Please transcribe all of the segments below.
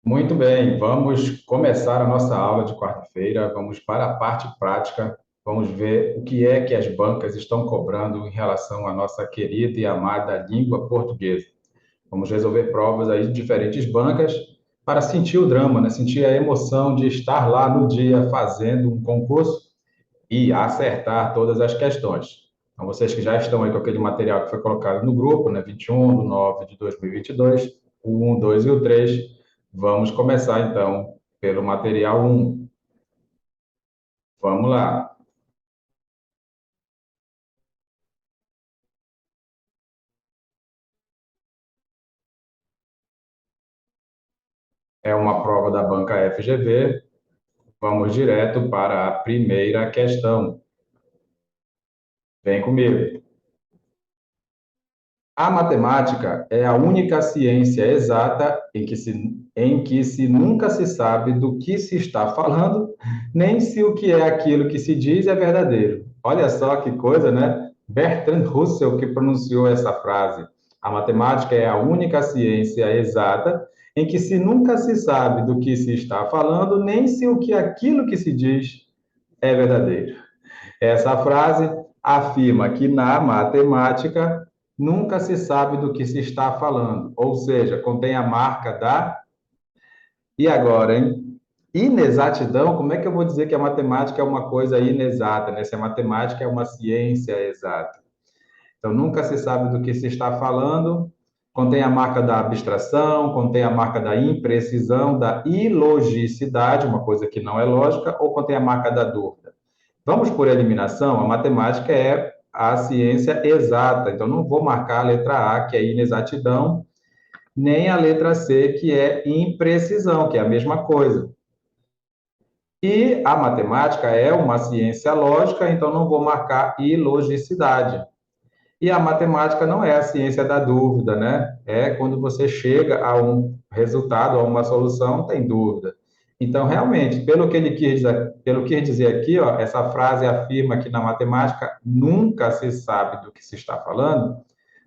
Muito bem, vamos começar a nossa aula de quarta-feira. Vamos para a parte prática. Vamos ver o que é que as bancas estão cobrando em relação à nossa querida e amada língua portuguesa. Vamos resolver provas aí de diferentes bancas para sentir o drama, né? Sentir a emoção de estar lá no dia fazendo um concurso e acertar todas as questões. Então, vocês que já estão aí com aquele material que foi colocado no grupo, né, 21/9/2022, o 1, 2 e o 3, vamos começar então pelo material 1. Vamos lá. É uma prova da banca FGV. Vamos direto para a primeira questão. Vem comigo. A matemática é a única ciência exata em que se nunca se sabe do que se está falando, nem se o que é aquilo que se diz é verdadeiro. Olha só que coisa, né? Bertrand Russell que pronunciou essa frase. A matemática é a única ciência exata em que se nunca se sabe do que se está falando, nem se o que aquilo que se diz é verdadeiro. Essa frase afirma que na matemática nunca se sabe do que se está falando, ou seja, contém a marca da. E agora, hein? Inexatidão, como é que eu vou dizer que a matemática é uma coisa inexata, né? Se a matemática é uma ciência exata. Então, nunca se sabe do que se está falando, contém a marca da abstração, contém a marca da imprecisão, da ilogicidade, uma coisa que não é lógica, ou contém a marca da dúvida. Vamos por eliminação, a matemática é a ciência exata, então não vou marcar a letra A, que é inexatidão, nem a letra C, que é imprecisão, que é a mesma coisa. E a matemática é uma ciência lógica, então não vou marcar ilogicidade. E a matemática não é a ciência da dúvida, né? É quando você chega a um resultado, a uma solução, tem dúvida. Então, realmente, pelo que dizer aqui, ó, essa frase afirma que na matemática nunca se sabe do que se está falando,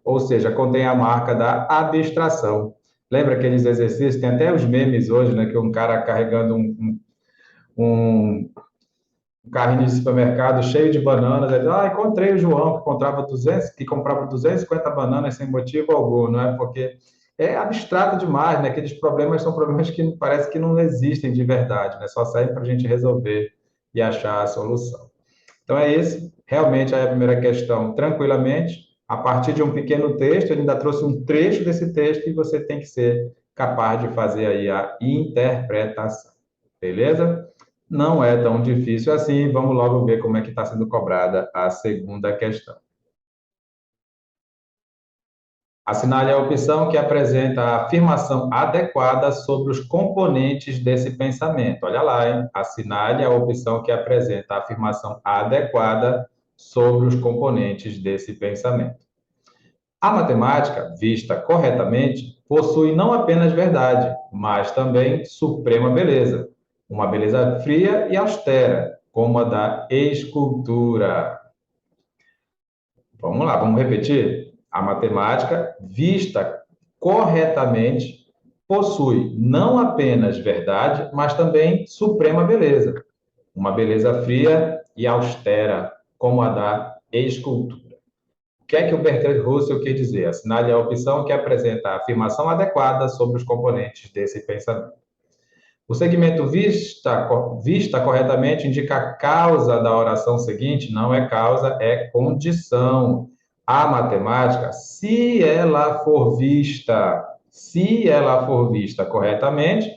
ou seja, contém a marca da abstração. Lembra aqueles exercícios? Tem até os memes hoje, né? Que um cara carregando um carrinho de supermercado cheio de bananas, ele diz, encontrei o João que comprava 250 bananas sem motivo algum, não é? Porque é abstrato demais, né? Aqueles problemas são problemas que parece que não existem de verdade, né? Só servem para a gente resolver e achar a solução. Então é esse, realmente é a primeira questão, tranquilamente, a partir de um pequeno texto, ele ainda trouxe um trecho desse texto e você tem que ser capaz de fazer aí a interpretação, beleza? Não é tão difícil assim, vamos logo ver como é que está sendo cobrada a segunda questão. Assinale a opção que apresenta a afirmação adequada sobre os componentes desse pensamento. Olha lá, hein? Assinale a opção que apresenta a afirmação adequada sobre os componentes desse pensamento. A matemática, vista corretamente, possui não apenas verdade, mas também suprema beleza. Uma beleza fria e austera, como a da escultura. Vamos lá, vamos repetir? A matemática, vista corretamente, possui não apenas verdade, mas também suprema beleza. Uma beleza fria e austera, como a da escultura. O que é que o Bertrand Russell quer dizer? Assinale a opção que apresenta a afirmação adequada sobre os componentes desse pensamento. O segmento vista corretamente indica a causa da oração seguinte, não é causa, é condição. A matemática, se ela for vista corretamente,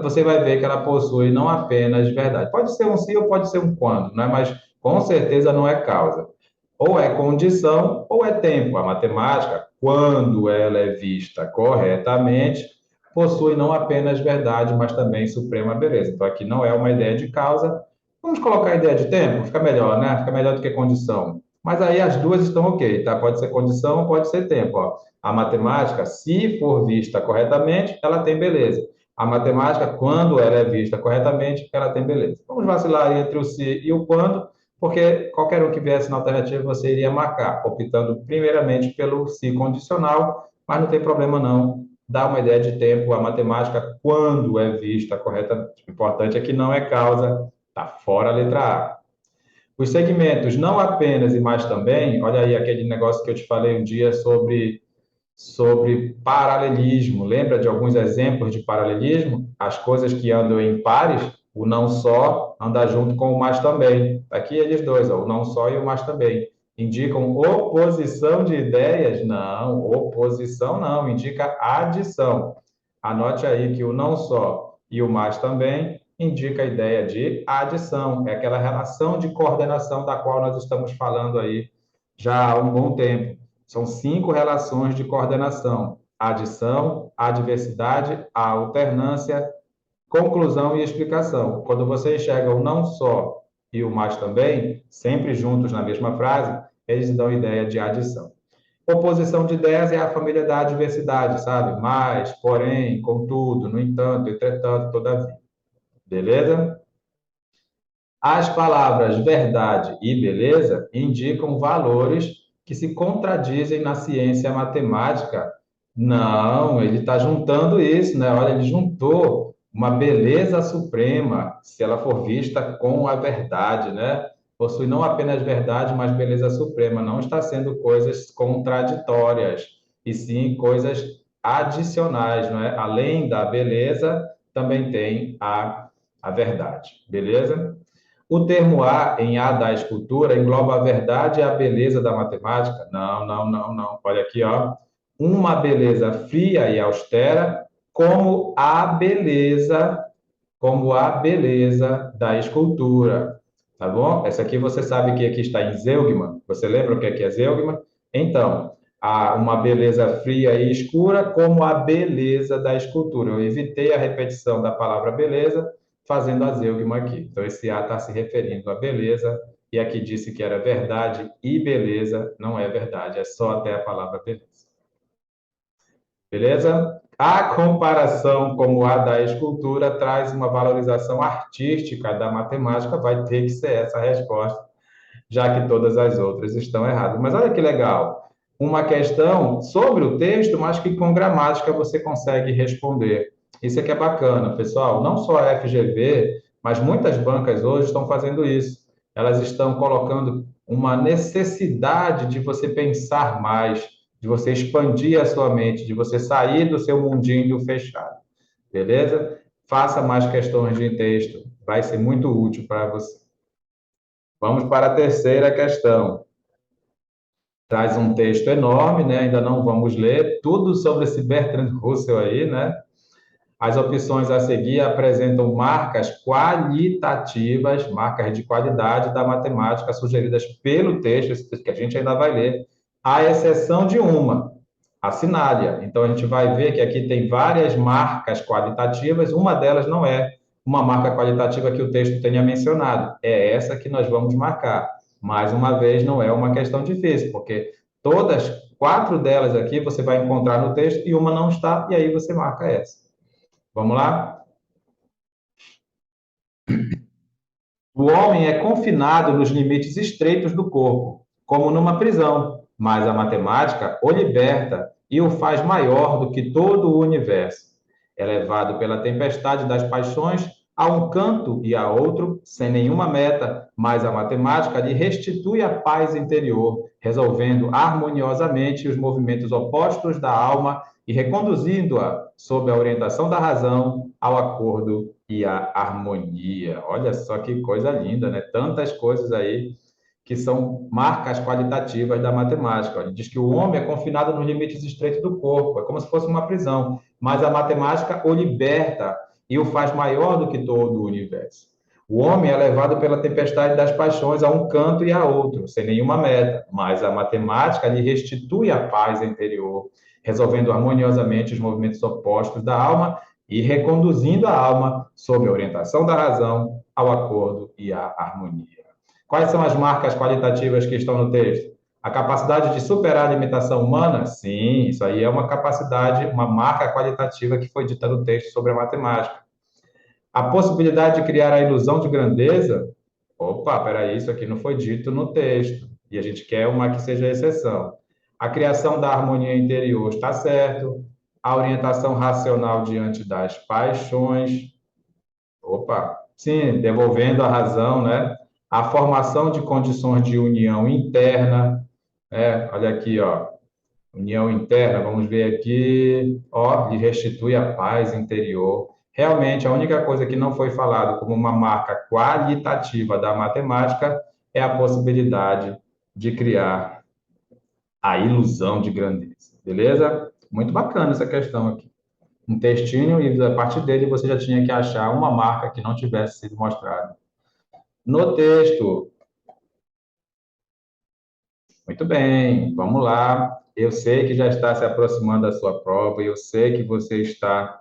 você vai ver que ela possui não apenas verdade. Pode ser um se ou pode ser um quando, não é? Mas com certeza não é causa. Ou é condição ou é tempo. A matemática, quando ela é vista corretamente, possui não apenas verdade, mas também suprema beleza. Então, aqui não é uma ideia de causa. Vamos colocar a ideia de tempo? Fica melhor, né? Fica melhor do que condição. Mas aí as duas estão ok, tá? Pode ser condição, pode ser tempo. Ó. A matemática, se for vista corretamente, ela tem beleza. A matemática, quando ela é vista corretamente, ela tem beleza. Vamos vacilar entre o se e o quando, porque qualquer um que viesse na alternativa você iria marcar, optando primeiramente pelo se condicional, mas não tem problema não. dá uma ideia de tempo. A matemática, quando é vista correta, o importante é que não é causa, está fora a letra A. Os segmentos, não apenas e mais também, olha aí aquele negócio que eu te falei um dia sobre paralelismo. Lembra de alguns exemplos de paralelismo? As coisas que andam em pares, o não só anda junto com o mais também. Aqui eles dois, ó, o não só e o mais também. Indicam oposição de ideias? Não, oposição não, indica adição. Anote aí que o não só e o mais também indica a ideia de adição. É aquela relação de coordenação da qual nós estamos falando aí já há um bom tempo. São 5 relações de coordenação: adição, adversidade, alternância, conclusão e explicação. Quando você enxerga o não só e o mais também, sempre juntos na mesma frase, eles dão ideia de adição. Oposição de ideias é a família da adversidade, sabe? Mas, porém, contudo, no entanto, entretanto, todavia. Beleza? As palavras verdade e beleza indicam valores que se contradizem na ciência matemática. Não, ele está juntando isso, né? Olha, ele juntou uma beleza suprema, se ela for vista com a verdade, né? Possui não apenas verdade, mas beleza suprema. Não está sendo coisas contraditórias, e sim coisas adicionais, não é? Além da beleza, também tem a verdade, beleza? O termo A, em A da escultura, engloba a verdade e a beleza da matemática? Não, não, não, não. Olha aqui, ó. Uma beleza fria e austera, como a beleza da escultura. Tá bom? Essa aqui você sabe que aqui está em Zeugma. Você lembra o que é Zeugma? Então, há uma beleza fria e escura, como a beleza da escultura. Eu evitei a repetição da palavra beleza, fazendo a Zeugma aqui. Então, esse A está se referindo à beleza, e aqui disse que era verdade e beleza, não é verdade, é só até a palavra beleza. Beleza? A comparação como a da escultura traz uma valorização artística da matemática, vai ter que ser essa a resposta, já que todas as outras estão erradas. Mas olha que legal, uma questão sobre o texto, mas que com gramática você consegue responder. Isso aqui é bacana, pessoal. Não só a FGV, mas muitas bancas hoje estão fazendo isso. Elas estão colocando uma necessidade de você pensar mais, de você expandir a sua mente, de você sair do seu mundinho fechado. Beleza? Faça mais questões de texto, vai ser muito útil para você. Vamos para a terceira questão. Traz um texto enorme, né? Ainda não vamos ler tudo sobre esse Bertrand Russell aí, né? As opções a seguir apresentam marcas qualitativas, marcas de qualidade da matemática sugeridas pelo texto, que a gente ainda vai ler, à exceção de uma, a sinália. Então, a gente vai ver que aqui tem várias marcas qualitativas, uma delas não é uma marca qualitativa que o texto tenha mencionado, é essa que nós vamos marcar. Mais uma vez, não é uma questão difícil, porque todas, 4 delas aqui você vai encontrar no texto e uma não está, e aí você marca essa. Vamos lá? O homem é confinado nos limites estreitos do corpo, como numa prisão, mas a matemática o liberta e o faz maior do que todo o universo. É levado pela tempestade das paixões a um canto e a outro, sem nenhuma meta, mas a matemática lhe restitui a paz interior, resolvendo harmoniosamente os movimentos opostos da alma e reconduzindo-a, sob a orientação da razão, ao acordo e à harmonia. Olha só que coisa linda, né? Tantas coisas aí que são marcas qualitativas da matemática. Ele diz que o homem é confinado nos limites estreitos do corpo, é como se fosse uma prisão, mas a matemática o liberta e o faz maior do que todo o universo. O homem é levado pela tempestade das paixões a um canto e a outro, sem nenhuma meta, mas a matemática lhe restitui a paz interior, resolvendo harmoniosamente os movimentos opostos da alma e reconduzindo a alma, sob a orientação da razão, ao acordo e à harmonia. Quais são as marcas qualitativas que estão no texto? A capacidade de superar a limitação humana? Sim, isso aí é uma capacidade, uma marca qualitativa que foi dita no texto sobre a matemática. A possibilidade de criar a ilusão de grandeza? Opa, peraí, isso aqui não foi dito no texto. E a gente quer uma que seja exceção. A criação da harmonia interior está certo. a orientação racional diante das paixões. Opa, sim, devolvendo a razão, né? A formação de condições de união interna, olha aqui, ó, união interna, vamos ver aqui, ó, lhe restitui a paz interior. Realmente, a única coisa que não foi falado como uma marca qualitativa da matemática é a possibilidade de criar a ilusão de grandeza, beleza? Muito bacana essa questão aqui. Um textinho e a partir dele você já tinha que achar uma marca que não tivesse sido mostrada. No texto, muito bem, vamos lá. Eu sei que já está se aproximando da sua prova, eu sei que você está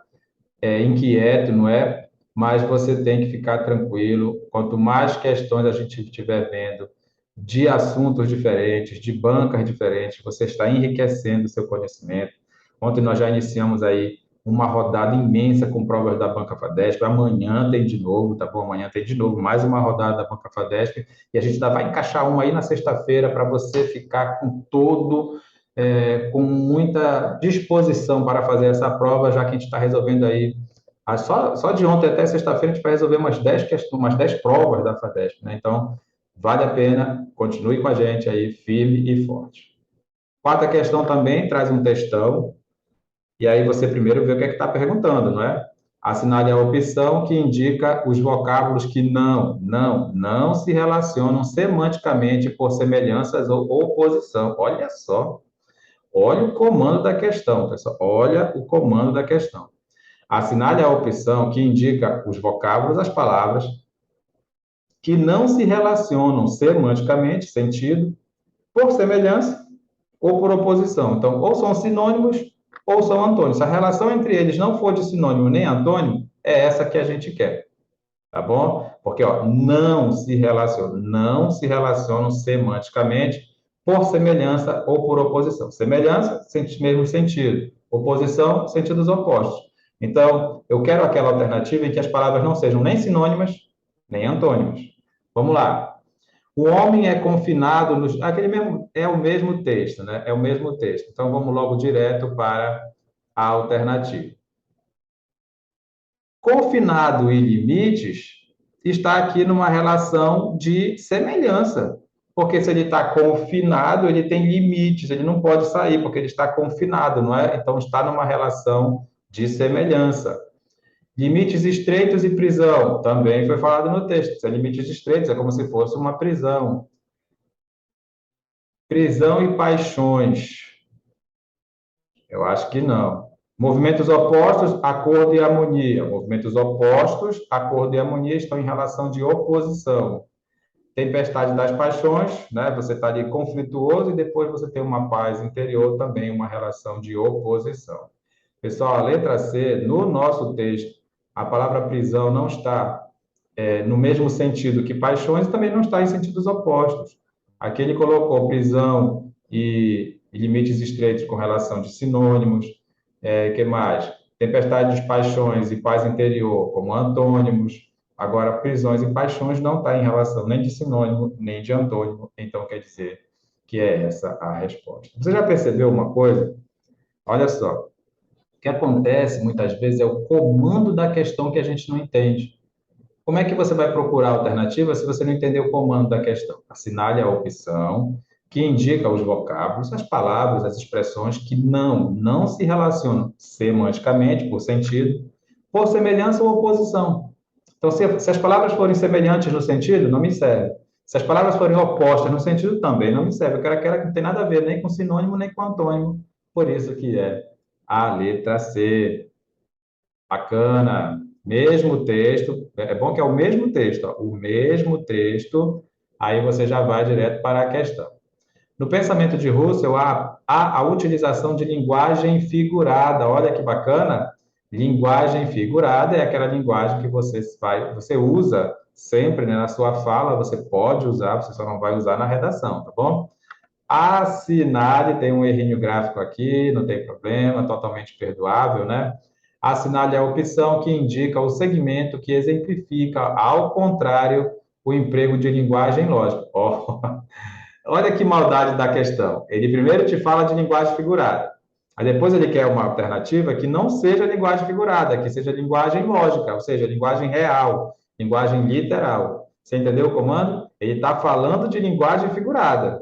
inquieto, não é? Mas você tem que ficar tranquilo. Quanto mais questões a gente estiver vendo de assuntos diferentes, de bancas diferentes, você está enriquecendo o seu conhecimento. Ontem nós já iniciamos aí uma rodada imensa com provas da Banca Fadesp. Amanhã tem de novo, tá bom? Amanhã tem de novo mais uma rodada da Banca Fadesp. E a gente ainda vai encaixar uma aí na sexta-feira para você ficar com muita disposição para fazer essa prova, já que a gente está resolvendo aí. Só de ontem até sexta-feira a gente vai resolver umas 10 questões, umas 10 provas da Fadesp, né? Então, vale a pena, continue com a gente aí, firme e forte. Quarta questão também traz um textão, e aí você primeiro vê o que é que está perguntando, não é? Assinale a opção que indica os vocábulos que não se relacionam semanticamente por semelhanças ou oposição. Olha só, olha o comando da questão, pessoal, olha o comando da questão. Assinale a opção que indica os vocábulos, as palavras, que não se relacionam semanticamente, sentido, por semelhança ou por oposição. Então, ou são sinônimos ou são antônimos. Se a relação entre eles não for de sinônimo nem antônimo, é essa que a gente quer, tá bom? Porque, ó, não se relacionam semanticamente por semelhança ou por oposição. Semelhança, mesmo sentido. Oposição, sentidos opostos. Então, eu quero aquela alternativa em que as palavras não sejam nem sinônimas, nem antônimas. Vamos lá. O homem é confinado nos. É o mesmo texto, né? É o mesmo texto. Então, vamos logo direto para a alternativa. Confinado e limites está aqui numa relação de semelhança. Porque se ele está confinado, ele tem limites, ele não pode sair, porque ele está confinado, não é? Então, está numa relação de semelhança. Limites estreitos e prisão, também foi falado no texto. Se é limites estreitos, é como se fosse uma prisão. Prisão e paixões, eu acho que não. Movimentos opostos, acordo e harmonia. Movimentos opostos, acordo e harmonia estão em relação de oposição. Tempestade das paixões, né? Você está ali conflituoso e depois você tem uma paz interior, também uma relação de oposição. Pessoal, a letra C, no nosso texto, a palavra prisão não está no mesmo sentido que paixões e também não está em sentidos opostos. Aqui ele colocou prisão e limites estreitos com relação de sinônimos. Que mais? Tempestade de paixões e paz interior como antônimos. Agora, prisões e paixões não está em relação nem de sinônimo, nem de antônimo. Então, quer dizer que é essa a resposta. Você já percebeu uma coisa? Olha só. O que acontece, muitas vezes, é o comando da questão que a gente não entende. Como é que você vai procurar a alternativa se você não entender o comando da questão? Assinale a opção que indica os vocábulos, as palavras, as expressões que não se relacionam semanticamente, por sentido, por semelhança ou oposição. Então, se as palavras forem semelhantes no sentido, não me serve. Se as palavras forem opostas no sentido, também não me serve. Eu quero aquela que não tem nada a ver nem com sinônimo, nem com antônimo. Por isso que é a letra C. Bacana. Mesmo texto, é bom que é o mesmo texto, ó, o mesmo texto, aí você já vai direto para a questão. No pensamento de Russell, há a utilização de linguagem figurada. Olha que bacana! Linguagem figurada é aquela linguagem que você usa sempre, né, na sua fala, você pode usar, você só não vai usar na redação, tá bom? Assinale, tem um errinho gráfico aqui, não tem problema, totalmente perdoável, né? Assinale a opção que indica o segmento que exemplifica, ao contrário, o emprego de linguagem lógica. Oh, olha que maldade da questão. Ele primeiro te fala de linguagem figurada. Aí depois ele quer uma alternativa que não seja linguagem figurada, que seja linguagem lógica, ou seja, linguagem real, linguagem literal. Você entendeu o comando? Ele está falando de linguagem figurada,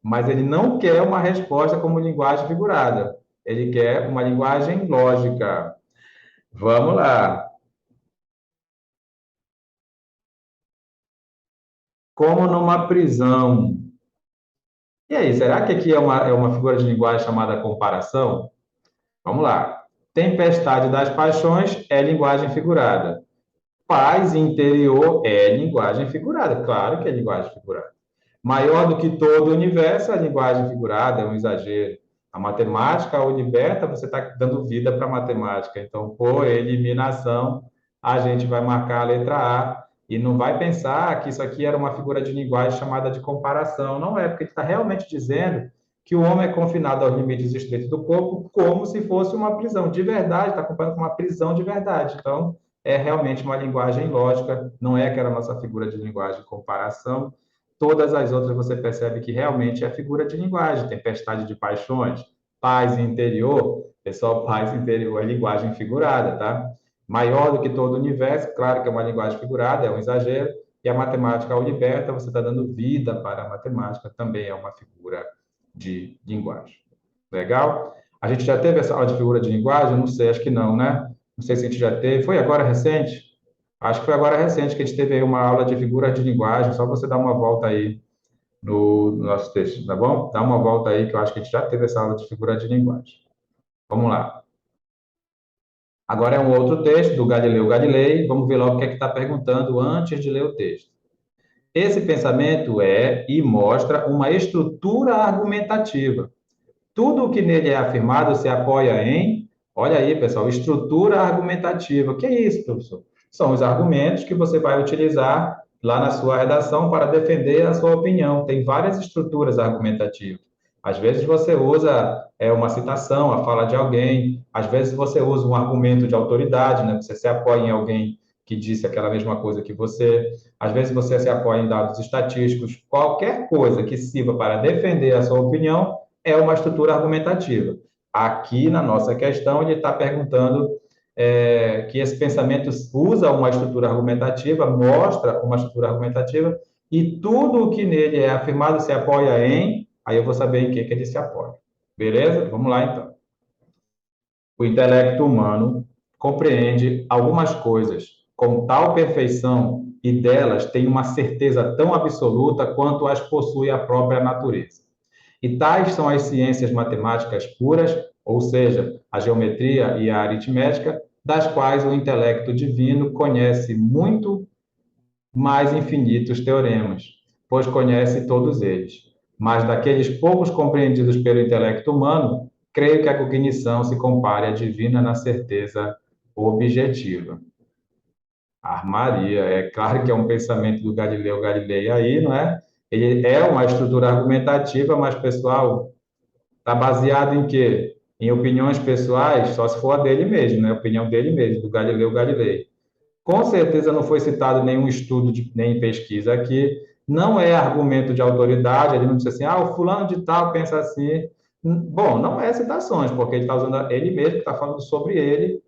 mas ele não quer uma resposta como linguagem figurada. Ele quer uma linguagem lógica. Vamos lá. Como numa prisão. E aí, será que aqui é uma figura de linguagem chamada comparação? Vamos lá. Tempestade das paixões é linguagem figurada. Paz interior é linguagem figurada. Claro que é linguagem figurada. Maior do que todo o universo, a linguagem figurada é um exagero. A matemática o liberta, você está dando vida para a matemática. Então, por eliminação, a gente vai marcar a letra A e não vai pensar que isso aqui era uma figura de linguagem chamada de comparação. Não é, porque ele está realmente dizendo que o homem é confinado aos limites estreitos do corpo como se fosse uma prisão de verdade, está comparando com uma prisão de verdade. Então, é realmente uma linguagem lógica, não é aquela nossa figura de linguagem de comparação. Todas as outras você percebe que realmente é figura de linguagem, tempestade de paixões, paz interior, pessoal, paz interior é linguagem figurada, tá? Maior do que todo o universo, claro que é uma linguagem figurada, é um exagero, e a matemática ao liberta, você está dando vida para a matemática, também é uma figura de linguagem. Legal? A gente já teve essa aula de figura de linguagem? Não sei, acho que não, né? Não sei se a gente já teve. Foi agora recente? Acho que foi agora recente que a gente teve aí uma aula de figura de linguagem, só você dar uma volta aí no nosso texto, tá bom? Dá uma volta aí, que eu acho que a gente já teve essa aula de figura de linguagem. Vamos lá. Agora é um outro texto do Galileu Galilei. Vamos ver logo o que é que está perguntando antes de ler o texto. Esse pensamento é e mostra uma estrutura argumentativa. Tudo o que nele é afirmado se apoia em, olha aí, pessoal, estrutura argumentativa. O que é isso, professor? São os argumentos que você vai utilizar lá na sua redação para defender a sua opinião. Tem várias estruturas argumentativas. Às vezes você usa uma citação, a fala de alguém. Às vezes você usa um argumento de autoridade, né? Você se apoia em alguém que disse aquela mesma coisa que você. Às vezes você se apoia em dados estatísticos. Qualquer coisa que sirva para defender a sua opinião é uma estrutura argumentativa. Aqui na nossa questão, ele está perguntando que esse pensamento usa uma estrutura argumentativa, mostra uma estrutura argumentativa, e tudo o que nele é afirmado se apoia em, aí eu vou saber em que ele se apoia. Beleza? Vamos lá então. O intelecto humano compreende algumas coisas com tal perfeição e delas tem uma certeza tão absoluta quanto as possui a própria natureza. E tais são as ciências matemáticas puras, ou seja, a geometria e a aritmética, das quais o intelecto divino conhece muito mais infinitos teoremas, pois conhece todos eles. Mas daqueles poucos compreendidos pelo intelecto humano, creio que a cognição se compare à divina na certeza objetiva. Armaria, é claro que é um pensamento do Galileu Galilei aí, não é? Ele é uma estrutura argumentativa, mas, pessoal, está baseado em quê? Em opiniões pessoais, só se for a dele mesmo, né? A opinião dele mesmo, do Galileu Galilei. Com certeza não foi citado nenhum estudo, nem pesquisa aqui. Não é argumento de autoridade, ele não disse assim, o fulano de tal pensa assim. Bom, não é citações, porque ele está usando ele mesmo, está falando sobre ele,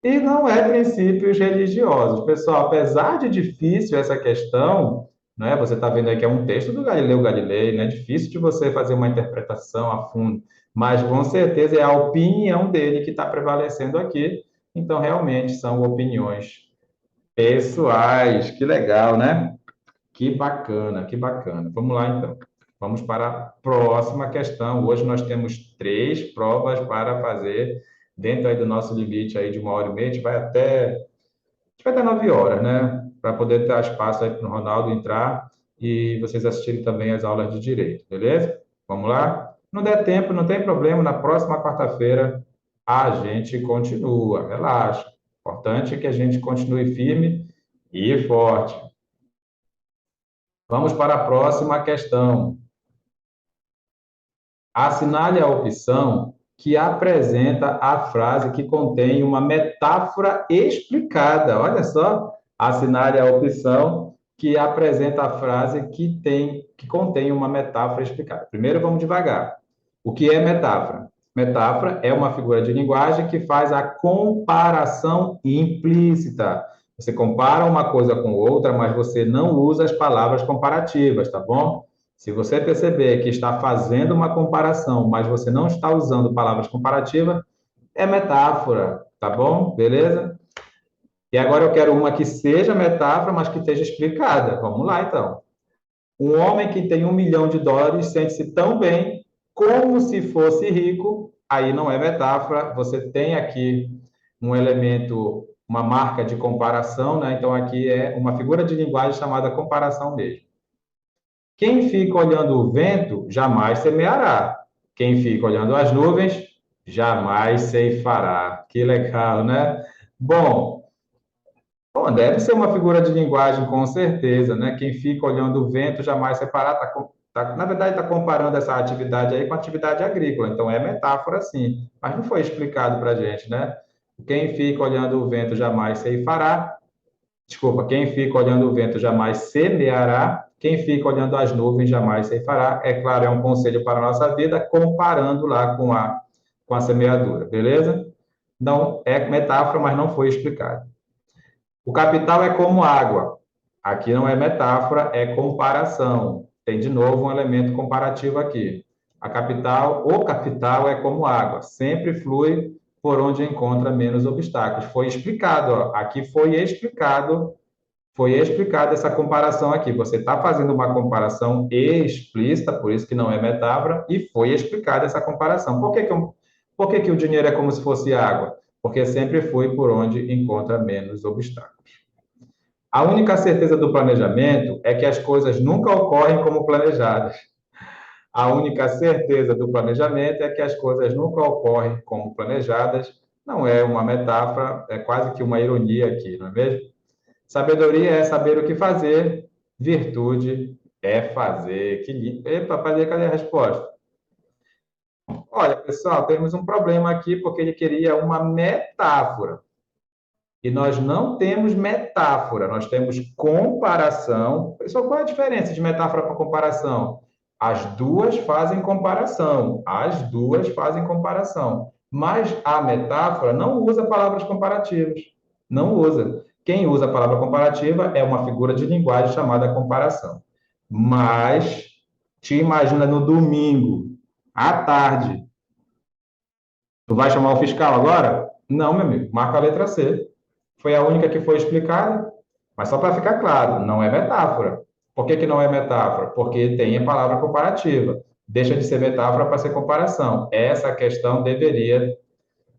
e não é princípios religiosos. Pessoal, apesar de difícil essa questão, né, você está vendo aí que é um texto do Galileu Galilei, né, difícil de você fazer uma interpretação a fundo, mas com certeza é a opinião dele que está prevalecendo aqui. Então, realmente, são opiniões pessoais. Que legal, né? Que bacana, que bacana. Vamos lá, então. Vamos para a próxima questão. Hoje nós temos 3 provas para fazer dentro aí do nosso limite aí de 1 hora e meia. A gente vai até 9 horas, né? Para poder dar espaço aí para o Ronaldo entrar e vocês assistirem também as aulas de direito, beleza? Vamos lá? Não der tempo, não tem problema. Na próxima quarta-feira a gente continua. Relaxa. Importante é que a gente continue firme e forte. Vamos para a próxima questão. Assinale a opção que apresenta a frase que contém uma metáfora explicada. Olha só, assinale a opção que apresenta a frase que contém uma metáfora explicada. Primeiro, vamos devagar. O que é metáfora? Metáfora é uma figura de linguagem que faz a comparação implícita. Você compara uma coisa com outra, mas você não usa as palavras comparativas, tá bom? Se você perceber que está fazendo uma comparação, mas você não está usando palavras comparativas, é metáfora, tá bom? Beleza? E agora eu quero uma que seja metáfora, mas que esteja explicada. Vamos lá, então. Um homem que tem US$ 1 milhão sente-se tão bem como se fosse rico. Aí não é metáfora, você tem aqui um elemento, uma marca de comparação, né? Então aqui é uma figura de linguagem chamada comparação mesmo. Quem fica olhando o vento jamais semeará. Quem fica olhando as nuvens jamais ceifará. Que legal, né? Bom, deve ser uma figura de linguagem, com certeza, né? Quem fica olhando o vento jamais separar, na verdade, está comparando essa atividade aí com a atividade agrícola, então é metáfora, sim, mas não foi explicado para a gente, né? Quem fica olhando o vento jamais ceifará, desculpa, quem fica olhando o vento jamais semeará, quem fica olhando as nuvens jamais ceifará. É claro, é um conselho para a nossa vida, comparando lá com a semeadura, beleza? Então, é metáfora, mas não foi explicado. O capital é como água. Aqui não é metáfora, é comparação. Tem de novo um elemento comparativo aqui. O capital é como água, sempre flui por onde encontra menos obstáculos. Foi explicado, ó. Aqui foi explicado essa comparação aqui. Você está fazendo uma comparação explícita, por isso que não é metáfora, e foi explicada essa comparação. Por que que o dinheiro é como se fosse água? Porque sempre flui por onde encontra menos obstáculos. A única certeza do planejamento é que as coisas nunca ocorrem como planejadas. A única certeza do planejamento é que as coisas nunca ocorrem como planejadas. Não é uma metáfora, é quase que uma ironia aqui, não é mesmo? Sabedoria é saber o que fazer, virtude é fazer equilíbrio. Epa, cadê a resposta? Olha, pessoal, temos um problema aqui porque ele queria uma metáfora. E nós não temos metáfora, nós temos comparação. Pessoal, qual é a diferença de metáfora para comparação? As duas fazem comparação, as duas fazem comparação. Mas a metáfora não usa palavras comparativas, não usa. Quem usa a palavra comparativa é uma figura de linguagem chamada comparação. Mas te imagina no domingo, à tarde, tu vai chamar o fiscal agora? Não, meu amigo, marca a letra C. Foi a única que foi explicada, mas só para ficar claro, não é metáfora. Por que que não é metáfora? Porque tem a palavra comparativa. Deixa de ser metáfora para ser comparação. Essa questão deveria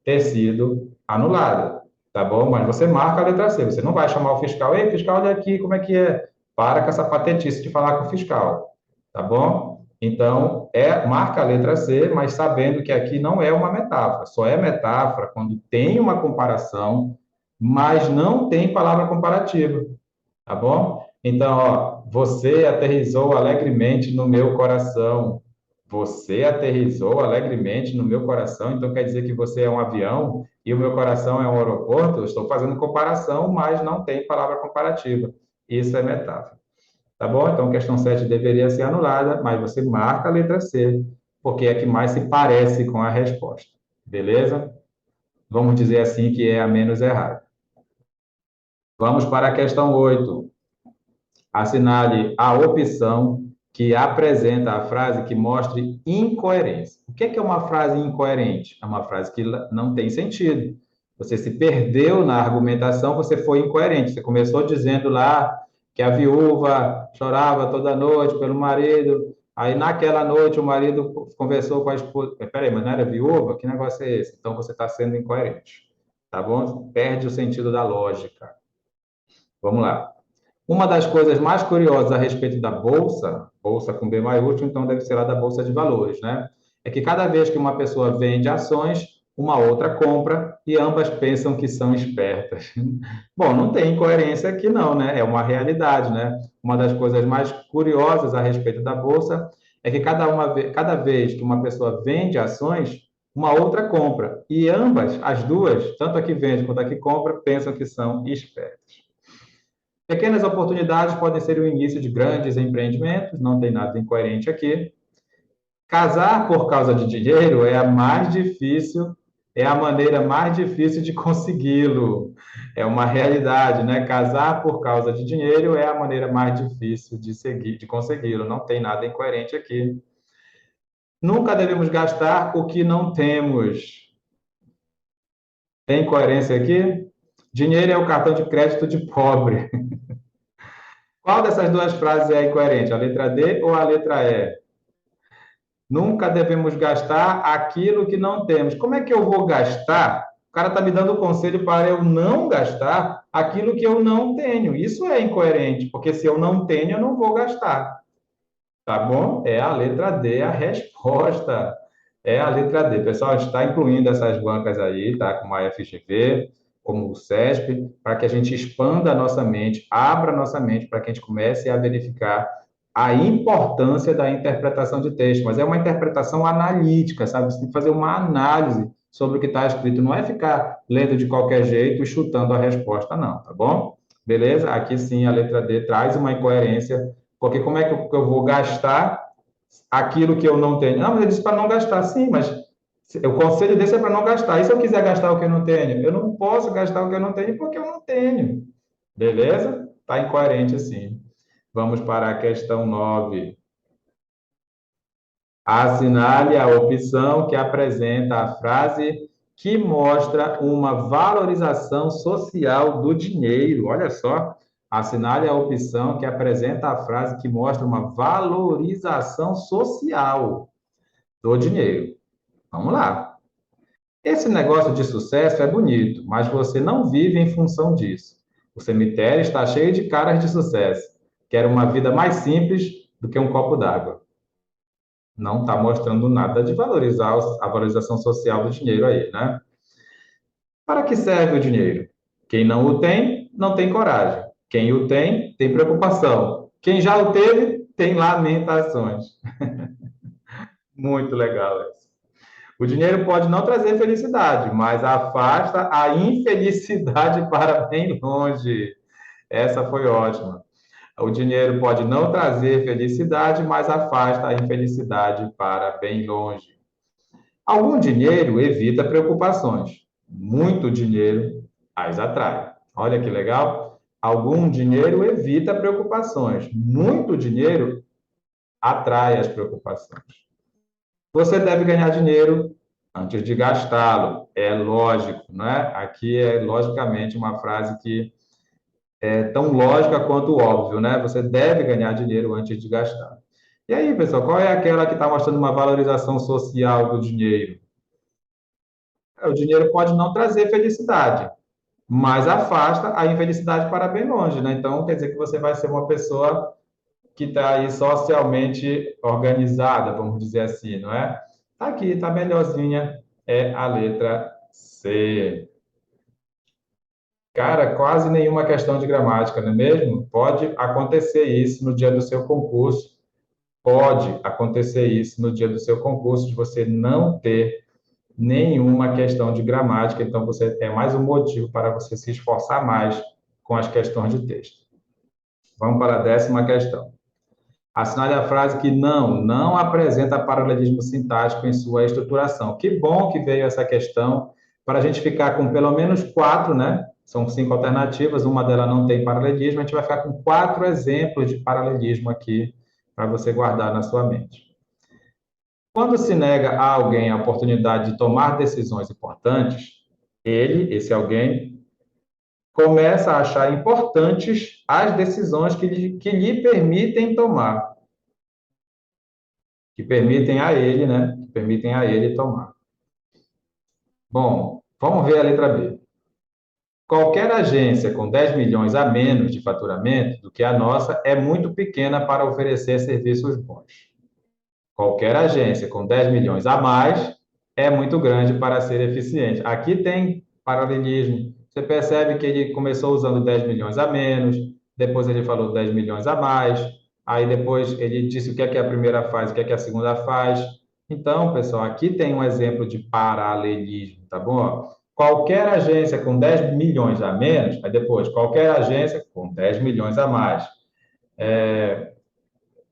ter sido anulada, tá bom? Mas você marca a letra C. Você não vai chamar o fiscal, ei, fiscal, olha aqui, como é que é? Para com essa patetice de falar com o fiscal, tá bom? Então, marca a letra C, mas sabendo que aqui não é uma metáfora. Só é metáfora quando tem uma comparação, mas não tem palavra comparativa, tá bom? Então, ó, você aterrissou alegremente no meu coração. Você aterrissou alegremente no meu coração, então quer dizer que você é um avião e o meu coração é um aeroporto? Eu estou fazendo comparação, mas não tem palavra comparativa. Isso é metáfora. Tá bom? Então, questão 7 deveria ser anulada, mas você marca a letra C, porque é a que mais se parece com a resposta. Beleza? Vamos dizer assim que é a menos errada. Vamos para a questão 8. Assinale a opção que apresenta a frase que mostre incoerência. O que é uma frase incoerente? É uma frase que não tem sentido. Você se perdeu na argumentação, você foi incoerente. Você começou dizendo lá que a viúva chorava toda noite pelo marido, aí naquela noite o marido conversou com a esposa. Peraí, mas não era viúva? Que negócio é esse? Então você está sendo incoerente. Tá bom? Perde o sentido da lógica. Vamos lá. Uma das coisas mais curiosas a respeito da bolsa, bolsa com B maiúsculo, então deve ser lá da bolsa de valores, né? É que cada vez que uma pessoa vende ações, uma outra compra e ambas pensam que são espertas. Bom, não tem incoerência aqui não, né? É uma realidade, né? Uma das coisas mais curiosas a respeito da bolsa é que cada vez que uma pessoa vende ações, uma outra compra e ambas, as duas, tanto a que vende quanto a que compra, pensam que são espertas. Pequenas oportunidades podem ser o início de grandes empreendimentos, não tem nada incoerente aqui. Casar por causa de dinheiro é a mais difícil, é a maneira mais difícil de consegui-lo. É uma realidade, né? Casar por causa de dinheiro é a maneira mais difícil de seguir, de consegui-lo. Não tem nada incoerente aqui. Nunca devemos gastar o que não temos. Tem coerência aqui? Dinheiro é o cartão de crédito de pobre. Qual dessas duas frases é incoerente? A letra D ou a letra E? Nunca devemos gastar aquilo que não temos. Como é que eu vou gastar? O cara está me dando o conselho para eu não gastar aquilo que eu não tenho. Isso é incoerente, porque se eu não tenho, eu não vou gastar. Tá bom? É a letra D a resposta. É a letra D. Pessoal, a gente está incluindo essas bancas aí, tá? Como a FGV, como o SESP, para que a gente expanda a nossa mente, abra a nossa mente, para que a gente comece a verificar a importância da interpretação de texto. Mas é uma interpretação analítica, sabe? Você tem que fazer uma análise sobre o que está escrito. Não é ficar lendo de qualquer jeito e chutando a resposta, não, tá bom? Beleza? Aqui sim a letra D traz uma incoerência porque como é que eu vou gastar aquilo que eu não tenho? Não, mas ele disse para não gastar. Sim, mas o conselho desse é para não gastar. E se eu quiser gastar o que eu não tenho? Eu não posso gastar o que eu não tenho porque eu não tenho. Beleza? Está incoerente assim. Vamos para a questão 9. Assinale a opção que apresenta a frase que mostra uma valorização social do dinheiro. Olha só, assinale a opção que apresenta a frase que mostra uma valorização social do dinheiro. Vamos lá. Esse negócio de sucesso é bonito, mas você não vive em função disso. O cemitério está cheio de caras de sucesso. Quer uma vida mais simples do que um copo d'água. Não está mostrando nada de valorizar a valorização social do dinheiro aí, né? Para que serve o dinheiro? Quem não o tem, não tem coragem. Quem o tem preocupação. Quem já o teve, tem lamentações. Muito legal isso. O dinheiro pode não trazer felicidade, mas afasta a infelicidade para bem longe. Essa foi ótima. O dinheiro pode não trazer felicidade, mas afasta a infelicidade para bem longe. Algum dinheiro evita preocupações. Muito dinheiro as atrai. Olha que legal. Algum dinheiro evita preocupações. Muito dinheiro atrai as preocupações. Você deve ganhar dinheiro antes de gastá-lo. É lógico, né? Aqui é logicamente uma frase que é tão lógica quanto óbvio, né? Você deve ganhar dinheiro antes de gastar. E aí, pessoal, qual é aquela que está mostrando uma valorização social do dinheiro? O dinheiro pode não trazer felicidade, mas afasta a infelicidade para bem longe, né? Então, quer dizer que você vai ser uma pessoa que está aí socialmente organizada, vamos dizer assim, não é? Tá aqui, tá melhorzinha, é a letra C. Cara, quase nenhuma questão de gramática, não é mesmo? Pode acontecer isso no dia do seu concurso, pode acontecer isso no dia do seu concurso, de você não ter nenhuma questão de gramática, então você é mais um motivo para você se esforçar mais com as questões de texto. Vamos para a 10ª questão. Assinale a frase que não apresenta paralelismo sintático em sua estruturação. Que bom que veio essa questão, para a gente ficar com pelo menos 4, né? São 5 alternativas, uma delas não tem paralelismo, a gente vai ficar com 4 exemplos de paralelismo aqui, para você guardar na sua mente. Quando se nega a alguém a oportunidade de tomar decisões importantes, esse alguém, começa a achar importantes as decisões que lhe permitem tomar, que permitem a ele, né? Que permitem a ele tomar. Bom, vamos ver a letra B. Qualquer agência com 10 milhões a menos de faturamento do que a nossa é muito pequena para oferecer serviços bons. Qualquer agência com 10 milhões a mais é muito grande para ser eficiente. Aqui tem paralelismo. Você percebe que ele começou usando 10 milhões a menos, depois ele falou 10 milhões a mais, aí depois ele disse o que é a primeira faz, o que é a segunda faz. Então, pessoal, aqui tem um exemplo de paralelismo, tá bom? Qualquer agência com 10 milhões a menos, aí depois, qualquer agência com 10 milhões a mais.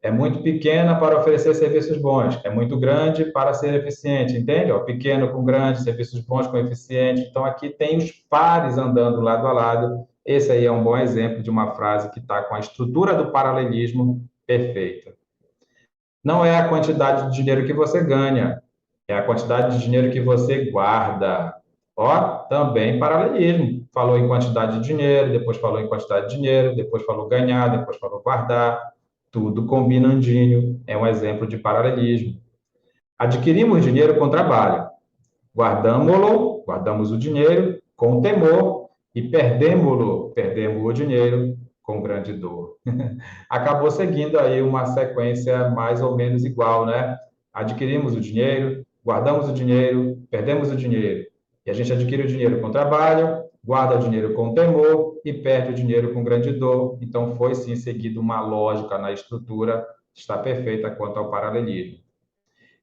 É muito pequena para oferecer serviços bons, é muito grande para ser eficiente, entende? Ó, pequeno com grande, serviços bons com eficiente. Então, aqui tem os pares andando lado a lado. Esse aí é um bom exemplo de uma frase que está com a estrutura do paralelismo perfeita. Não é a quantidade de dinheiro que você ganha, é a quantidade de dinheiro que você guarda. Ó, também paralelismo. Falou em quantidade de dinheiro, depois falou em quantidade de dinheiro, depois falou ganhar, depois falou guardar. Tudo combinandinho. É um exemplo de paralelismo. Adquirimos dinheiro com trabalho. Guardamos-lo, guardamos o dinheiro com temor e perdemos-lo, perdemos o dinheiro com grande dor. Acabou seguindo aí uma sequência mais ou menos igual, né? Adquirimos o dinheiro, guardamos o dinheiro, perdemos o dinheiro. E a gente adquire o dinheiro com trabalho, guarda o dinheiro com temor e perde o dinheiro com grande dor. Então, foi sim seguido uma lógica na estrutura, está perfeita quanto ao paralelismo.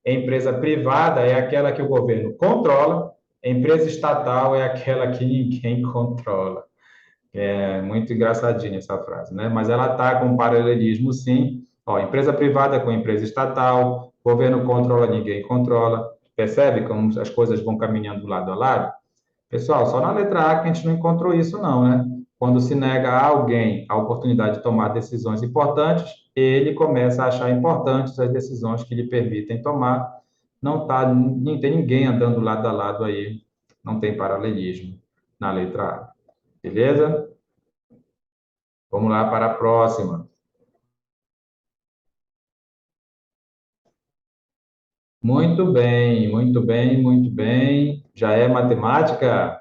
Empresa privada é aquela que o governo controla, empresa estatal é aquela que ninguém controla. É muito engraçadinha essa frase, né? Mas ela está com paralelismo, sim. Ó, empresa privada com empresa estatal, governo controla, ninguém controla. Percebe como as coisas vão caminhando lado a lado? Pessoal, só na letra A que a gente não encontrou isso, não, né? Quando se nega a alguém a oportunidade de tomar decisões importantes, ele começa a achar importantes as decisões que lhe permitem tomar. Não tá, não tem ninguém andando lado a lado aí, não tem paralelismo na letra A. Beleza? Vamos lá para a próxima. Muito bem, muito bem, muito bem. Já é matemática?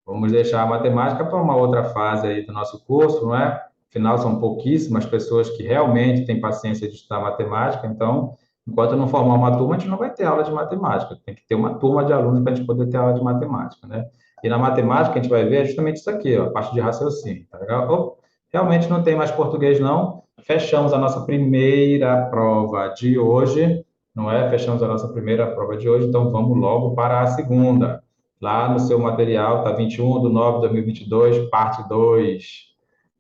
Vamos deixar a matemática para uma outra fase aí do nosso curso, não é? Afinal, são pouquíssimas pessoas que realmente têm paciência de estudar matemática, então, enquanto não formar uma turma, a gente não vai ter aula de matemática. Tem que ter uma turma de alunos para a gente poder ter aula de matemática, né? E na matemática a gente vai ver justamente isso aqui, ó, a parte de raciocínio, tá legal? Oh, realmente não tem mais português, não. Fechamos a nossa primeira prova de hoje, não é? Fechamos a nossa primeira prova de hoje, então vamos logo para a segunda. Lá no seu material, tá 21/9/2022, parte 2.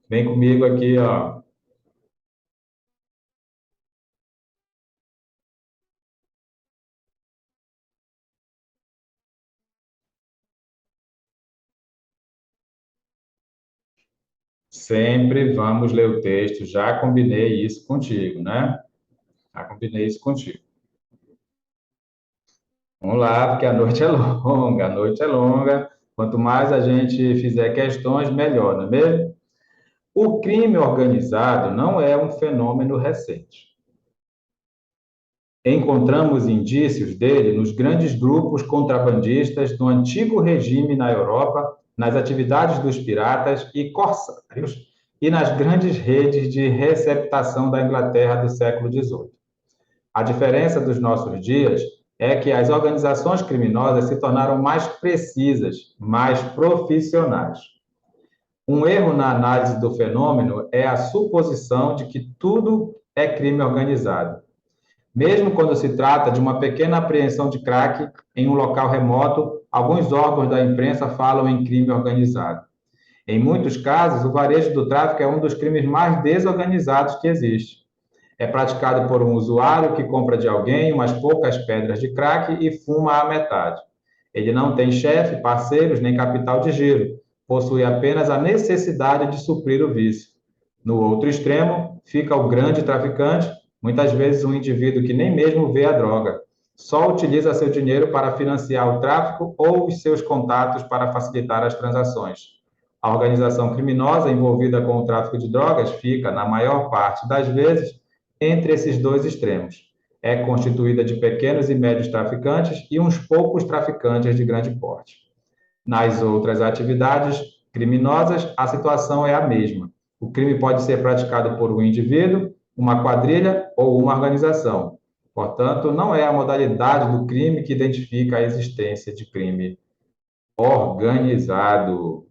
Vem comigo aqui, ó. Sempre vamos ler o texto. Já combinei isso contigo, né? Já combinei isso contigo. Vamos lá, porque a noite é longa, a noite é longa. Quanto mais a gente fizer questões, melhor, não é mesmo? O crime organizado não é um fenômeno recente. Encontramos indícios dele nos grandes grupos contrabandistas do antigo regime na Europa, nas atividades dos piratas e corsários e nas grandes redes de receptação da Inglaterra do século XVIII. A diferença dos nossos dias é que as organizações criminosas se tornaram mais precisas, mais profissionais. Um erro na análise do fenômeno é a suposição de que tudo é crime organizado. Mesmo quando se trata de uma pequena apreensão de crack em um local remoto, alguns órgãos da imprensa falam em crime organizado. Em muitos casos, o varejo do tráfico é um dos crimes mais desorganizados que existe. É praticado por um usuário que compra de alguém umas poucas pedras de crack e fuma a metade. Ele não tem chefe, parceiros nem capital de giro. Possui apenas a necessidade de suprir o vício. No outro extremo, fica o grande traficante, muitas vezes um indivíduo que nem mesmo vê a droga. Só utiliza seu dinheiro para financiar o tráfico ou os seus contatos para facilitar as transações. A organização criminosa envolvida com o tráfico de drogas fica, na maior parte das vezes, entre esses dois extremos. É constituída de pequenos e médios traficantes e uns poucos traficantes de grande porte. Nas outras atividades criminosas, a situação é a mesma. O crime pode ser praticado por um indivíduo, uma quadrilha ou uma organização. Portanto, não é a modalidade do crime que identifica a existência de crime organizado.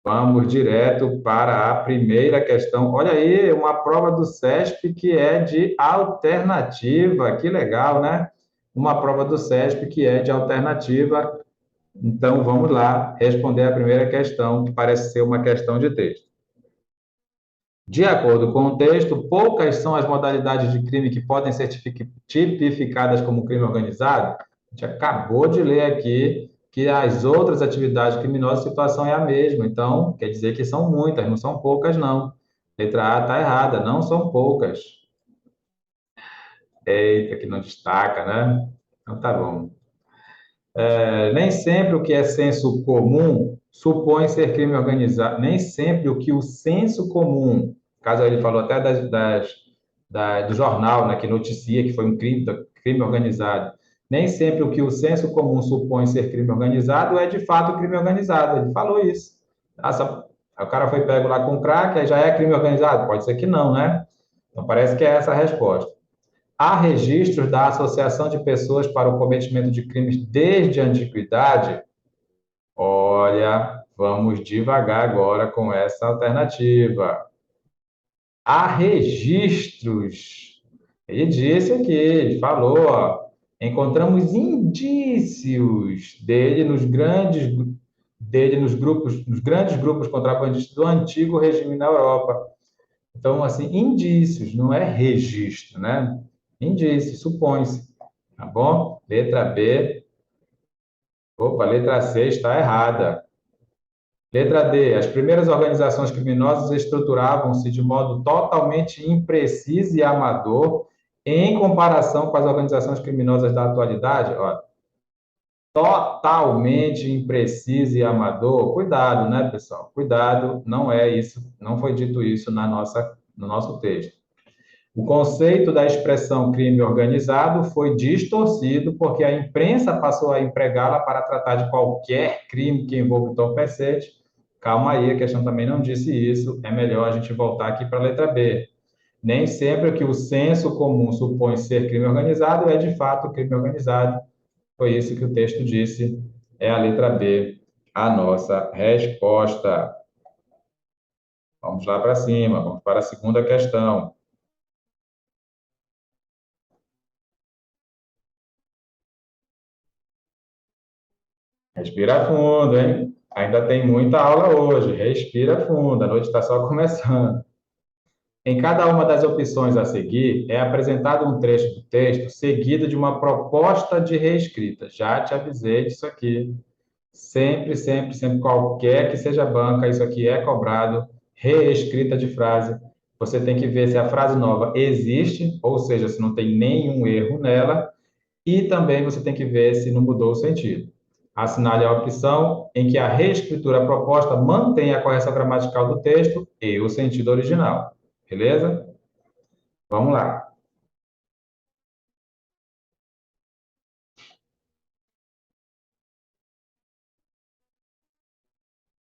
Vamos direto para a primeira questão. Olha aí, uma prova do SESP que é de alternativa. Que legal, né? Uma prova do SESP que é de alternativa. Então, vamos lá responder a primeira questão, que parece ser uma questão de texto. De acordo com o texto, poucas são as modalidades de crime que podem ser tipificadas como crime organizado. A gente acabou de ler aqui que as outras atividades criminosas, a situação é a mesma. Então, quer dizer que são muitas, não são poucas, não. Letra A está errada, não são poucas. Eita, que não destaca, né? Então tá bom. Nem sempre o que é senso comum supõe ser crime organizado. Nem sempre o que o senso comum, caso ele falou até do jornal, né, que noticia que foi um crime organizado. Nem sempre o que o senso comum supõe ser crime organizado é de fato crime organizado. Ele falou isso. O cara foi pego lá com crack, aí já é crime organizado? Pode ser que não, né? Então parece que é essa a resposta. Há registros da associação de pessoas para o cometimento de crimes desde a antiguidade? Olha, vamos devagar agora com essa alternativa. Há registros. Ele disse aqui, ele falou, ó, encontramos indícios dele nos grandes grupos contrabandistas do antigo regime na Europa. Então, assim, indícios, não é registro, né? Indícios, supõe-se, tá bom? Letra B. Opa, letra C está errada. Letra D. As primeiras organizações criminosas estruturavam-se de modo totalmente impreciso e amador em comparação com as organizações criminosas da atualidade. Ó, totalmente impreciso e amador. Cuidado, né, pessoal? Cuidado, não é isso, não foi dito isso no nosso texto. O conceito da expressão crime organizado foi distorcido porque a imprensa passou a empregá-la para tratar de qualquer crime que envolva o entorpecente. Calma aí, a questão também não disse isso. É melhor a gente voltar aqui para a letra B. Nem sempre o que o senso comum supõe ser crime organizado é de fato crime organizado. Foi isso que o texto disse. É a letra B, a nossa resposta. Vamos lá para cima, vamos para a segunda questão. Respira fundo, hein? Ainda tem muita aula hoje. Respira fundo, a noite está só começando. Em cada uma das opções a seguir, é apresentado um trecho do texto seguido de uma proposta de reescrita. Já te avisei disso aqui. Sempre, sempre, sempre, qualquer que seja a banca, isso aqui é cobrado. Reescrita de frase. Você tem que ver se a frase nova existe, ou seja, se não tem nenhum erro nela, e também você tem que ver se não mudou o sentido. Assinale a opção em que a reescritura proposta mantém a correção gramatical do texto e o sentido original. Beleza? Vamos lá.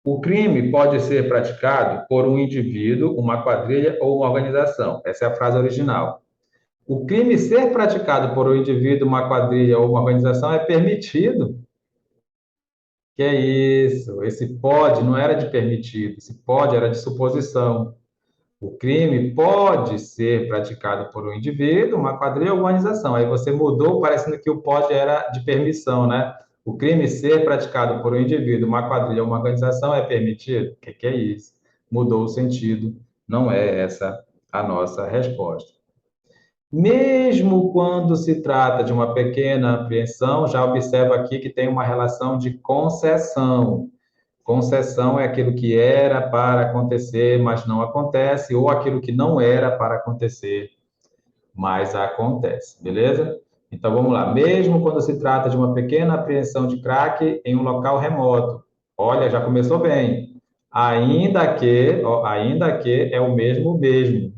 O crime pode ser praticado por um indivíduo, uma quadrilha ou uma organização. Essa é a frase original. O crime ser praticado por um indivíduo, uma quadrilha ou uma organização é permitido. Que é isso? Esse pode não era de permitido, esse pode era de suposição. O crime pode ser praticado por um indivíduo, uma quadrilha ou organização. Aí você mudou, parecendo que o pode era de permissão, né? O crime ser praticado por um indivíduo, uma quadrilha ou uma organização é permitido? O que é isso? Mudou o sentido. Não é essa a nossa resposta. Mesmo quando se trata de uma pequena apreensão, já observa aqui que tem uma relação de concessão. Concessão é aquilo que era para acontecer, mas não acontece, ou aquilo que não era para acontecer, mas acontece, beleza? Então vamos lá. Mesmo quando se trata de uma pequena apreensão de crack em um local remoto, olha, já começou bem. Ainda que, ó, ainda que é o mesmo,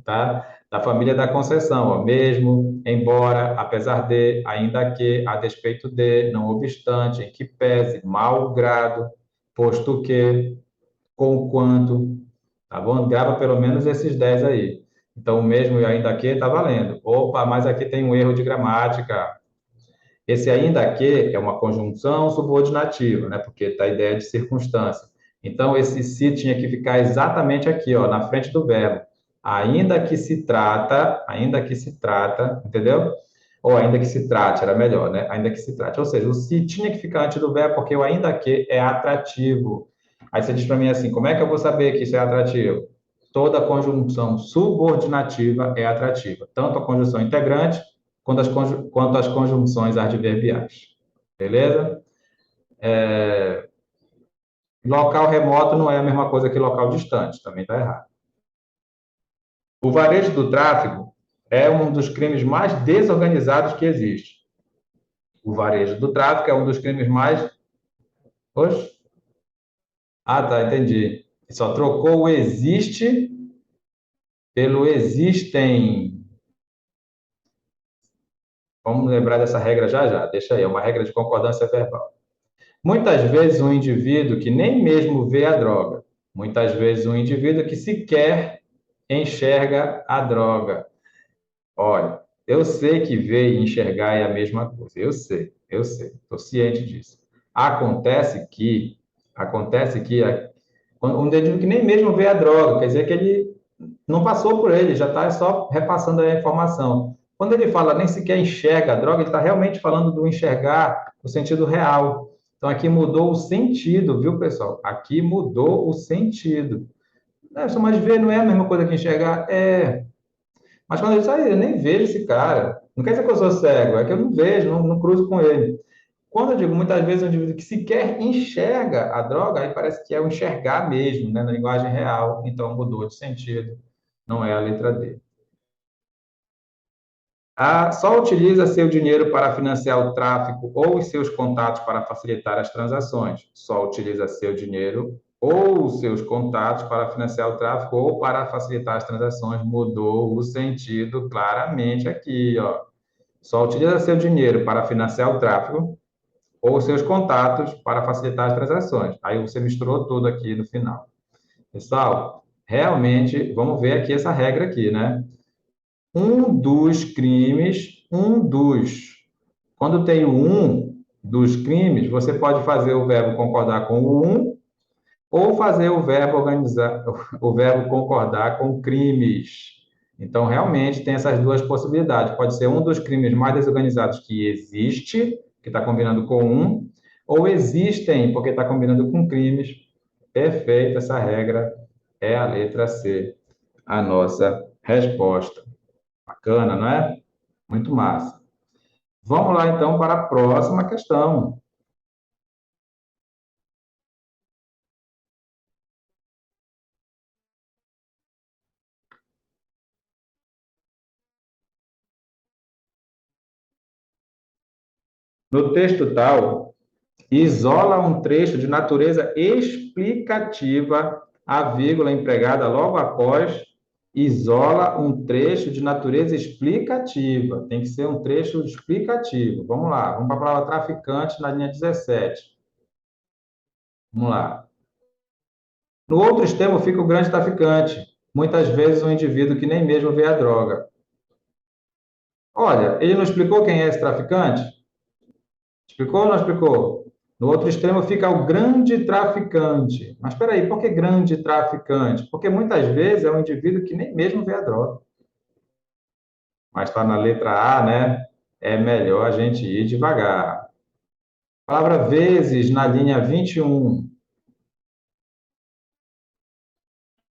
tá? Da família da concessão, ó, mesmo, embora, apesar de, ainda que, a despeito de, não obstante, em que pese, malgrado, posto que, conquanto, tá bom? Grava pelo menos esses 10 aí. Então, o mesmo e ainda que está valendo. Opa, mas aqui tem um erro de gramática. Esse ainda que é uma conjunção subordinativa, né? Porque está a ideia de circunstância. Então, esse se tinha que ficar exatamente aqui, ó, na frente do verbo. Ainda que se trata, entendeu? Ou ainda que se trate, era melhor, né? Ainda que se trate. Ou seja, o se tinha que ficar antes do verbo porque o ainda que é atrativo. Aí você diz para mim assim, como é que eu vou saber que isso é atrativo? toda conjunção subordinativa é atrativa, tanto a conjunção integrante quanto as conjunções adverbiais. Beleza? Local remoto não é a mesma coisa que local distante, também está errado. O varejo do tráfego é um dos crimes mais desorganizados que existe. O varejo do tráfego é um dos crimes mais... Oxe? Ah, tá, entendi. Só trocou o existe pelo existem. Vamos lembrar dessa regra já já. Deixa aí, é uma regra de concordância verbal. Muitas vezes um indivíduo que nem mesmo vê a droga. Muitas vezes um indivíduo que sequer enxerga a droga. Olha, eu sei que ver e enxergar é a mesma coisa. Eu sei, estou ciente disso. Acontece que um indivíduo que nem mesmo vê a droga, quer dizer que ele não passou por ele, já está só repassando a informação. Quando ele fala nem sequer enxerga a droga, ele está realmente falando do enxergar no sentido real. Então aqui mudou o sentido, viu, pessoal? Aqui mudou o sentido. Mas ver não é a mesma coisa que enxergar? É. Mas quando ele diz, eu nem vejo esse cara, não quer dizer que eu sou cego, é que eu não vejo, não cruzo com ele. Quando eu digo muitas vezes um indivíduo que sequer enxerga a droga, aí parece que é o enxergar mesmo, né, na linguagem real, então mudou de sentido, não é a letra D. Só utiliza seu dinheiro para financiar o tráfico ou os seus contatos para facilitar as transações. Só utiliza seu dinheiro ou os seus contatos para financiar o tráfico ou para facilitar as transações. Mudou o sentido claramente aqui, ó. Só utiliza seu dinheiro para financiar o tráfego ou seus contatos para facilitar as transações. Aí você misturou tudo aqui no final. Pessoal, realmente, vamos ver aqui essa regra aqui, né? Um dos crimes, um dos. Quando tem o um dos crimes, você pode fazer o verbo concordar com o um ou fazer o verbo organizar, o verbo concordar com crimes. Então, realmente, tem essas duas possibilidades. Pode ser um dos crimes mais desorganizados que existe, que está combinando com um, ou existem, porque está combinando com crimes. Perfeito, essa regra é a letra C, a nossa resposta. Bacana, não é? Muito massa. Vamos lá, então, para a próxima questão. No texto tal, isola um trecho de natureza explicativa, a vírgula empregada logo após, isola um trecho de natureza explicativa. Tem que ser um trecho explicativo. Vamos lá, vamos para a palavra traficante na linha 17. Vamos lá. No outro extremo fica o grande traficante, muitas vezes um indivíduo que nem mesmo vê a droga. Olha, ele não explicou quem é esse traficante? Explicou ou não explicou? No outro extremo fica o grande traficante. Mas espera aí, por que grande traficante? Porque muitas vezes é um indivíduo que nem mesmo vê a droga. Mas está na letra A, né? É melhor a gente ir devagar. Palavra vezes na linha 21.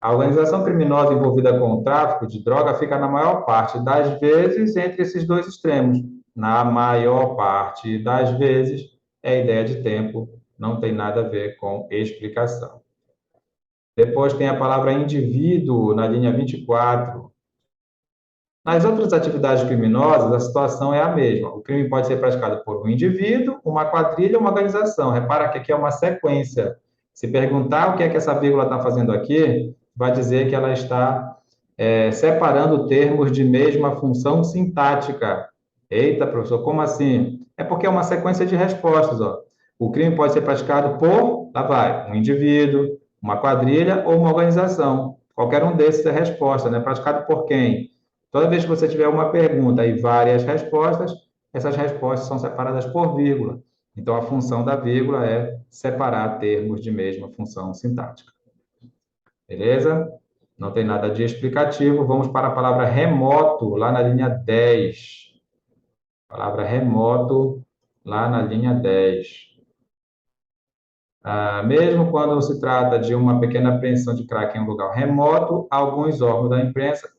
A organização criminosa envolvida com o tráfico de droga fica na maior parte das vezes entre esses dois extremos. Na maior parte das vezes é ideia de tempo, não tem nada a ver com explicação. Depois tem a palavra indivíduo na linha 24. Nas outras atividades criminosas, a situação é a mesma. O crime pode ser praticado por um indivíduo, uma quadrilha ou uma organização. Repara que aqui é uma sequência. Se perguntar o que é que essa vírgula está fazendo aqui, vai dizer que ela está separando termos de mesma função sintática. Eita, professor, como assim? É porque é uma sequência de respostas, ó. O crime pode ser praticado por, lá vai, um indivíduo, uma quadrilha ou uma organização. Qualquer um desses é resposta, né? Praticado por quem? Toda vez que você tiver uma pergunta e várias respostas, essas respostas são separadas por vírgula. Então, a função da vírgula é separar termos de mesma função sintática. Beleza? Não tem nada de explicativo. Vamos para a palavra remoto, lá na linha 10. Palavra remoto, lá na linha 10. Mesmo quando se trata de uma pequena apreensão de crack em um lugar remoto, alguns órgãos da imprensa.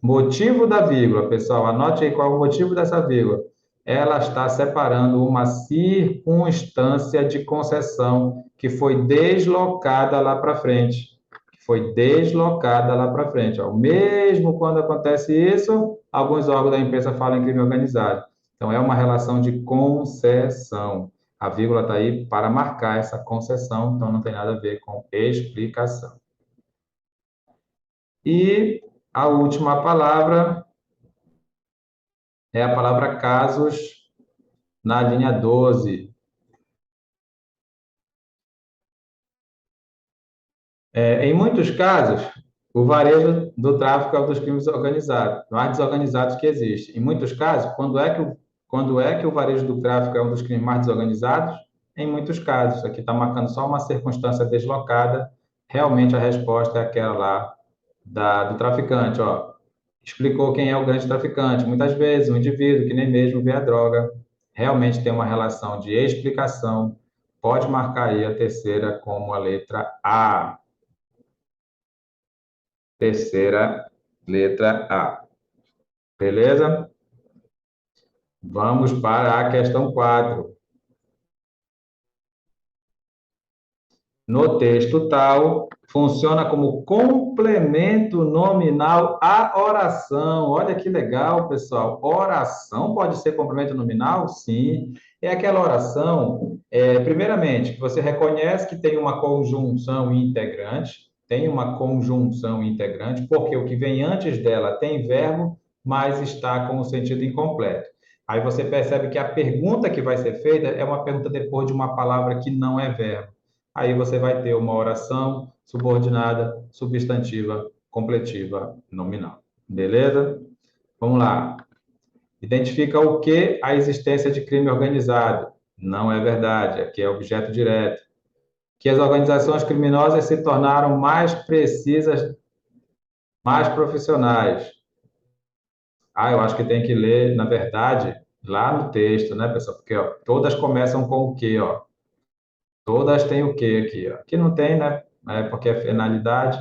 Motivo da vírgula, pessoal, anote aí qual é o motivo dessa vírgula. Ela está separando uma circunstância de concessão que foi deslocada lá para frente. Que foi deslocada lá para frente. Ó. Mesmo quando acontece isso, alguns órgãos da imprensa falam em crime organizado. Então, é uma relação de concessão. A vírgula está aí para marcar essa concessão, então não tem nada a ver com explicação. E a última palavra é a palavra casos na linha 12. Em muitos casos, o varejo do tráfico é um dos crimes organizados, mais desorganizados que existe. Em muitos casos, quando é que o varejo do tráfico é um dos crimes mais desorganizados? Em muitos casos. Aqui está marcando só uma circunstância deslocada. Realmente a resposta é aquela lá do traficante. Ó. Explicou quem é o grande traficante. Muitas vezes, um indivíduo que nem mesmo vê a droga realmente tem uma relação de explicação. Pode marcar aí a terceira como a letra A. Terceira letra A. Beleza? Vamos para a questão 4. No texto tal, funciona como complemento nominal à oração. Olha que legal, pessoal. Oração pode ser complemento nominal? Sim. É aquela oração, primeiramente, que você reconhece que tem uma conjunção integrante, porque o que vem antes dela tem verbo, mas está com o sentido incompleto. Aí você percebe que a pergunta que vai ser feita é uma pergunta depois de uma palavra que não é verbo. Aí você vai ter uma oração subordinada, substantiva, completiva, nominal. Beleza? Vamos lá. Identifica o que a existência de crime organizado. Não é verdade, aqui é objeto direto. Que as organizações criminosas se tornaram mais precisas, mais profissionais. Eu acho que tem que ler, na verdade, lá no texto, né, pessoal? Porque ó, todas começam com o quê, ó? Todas têm o quê aqui, ó? Aqui não tem, né? Porque é finalidade.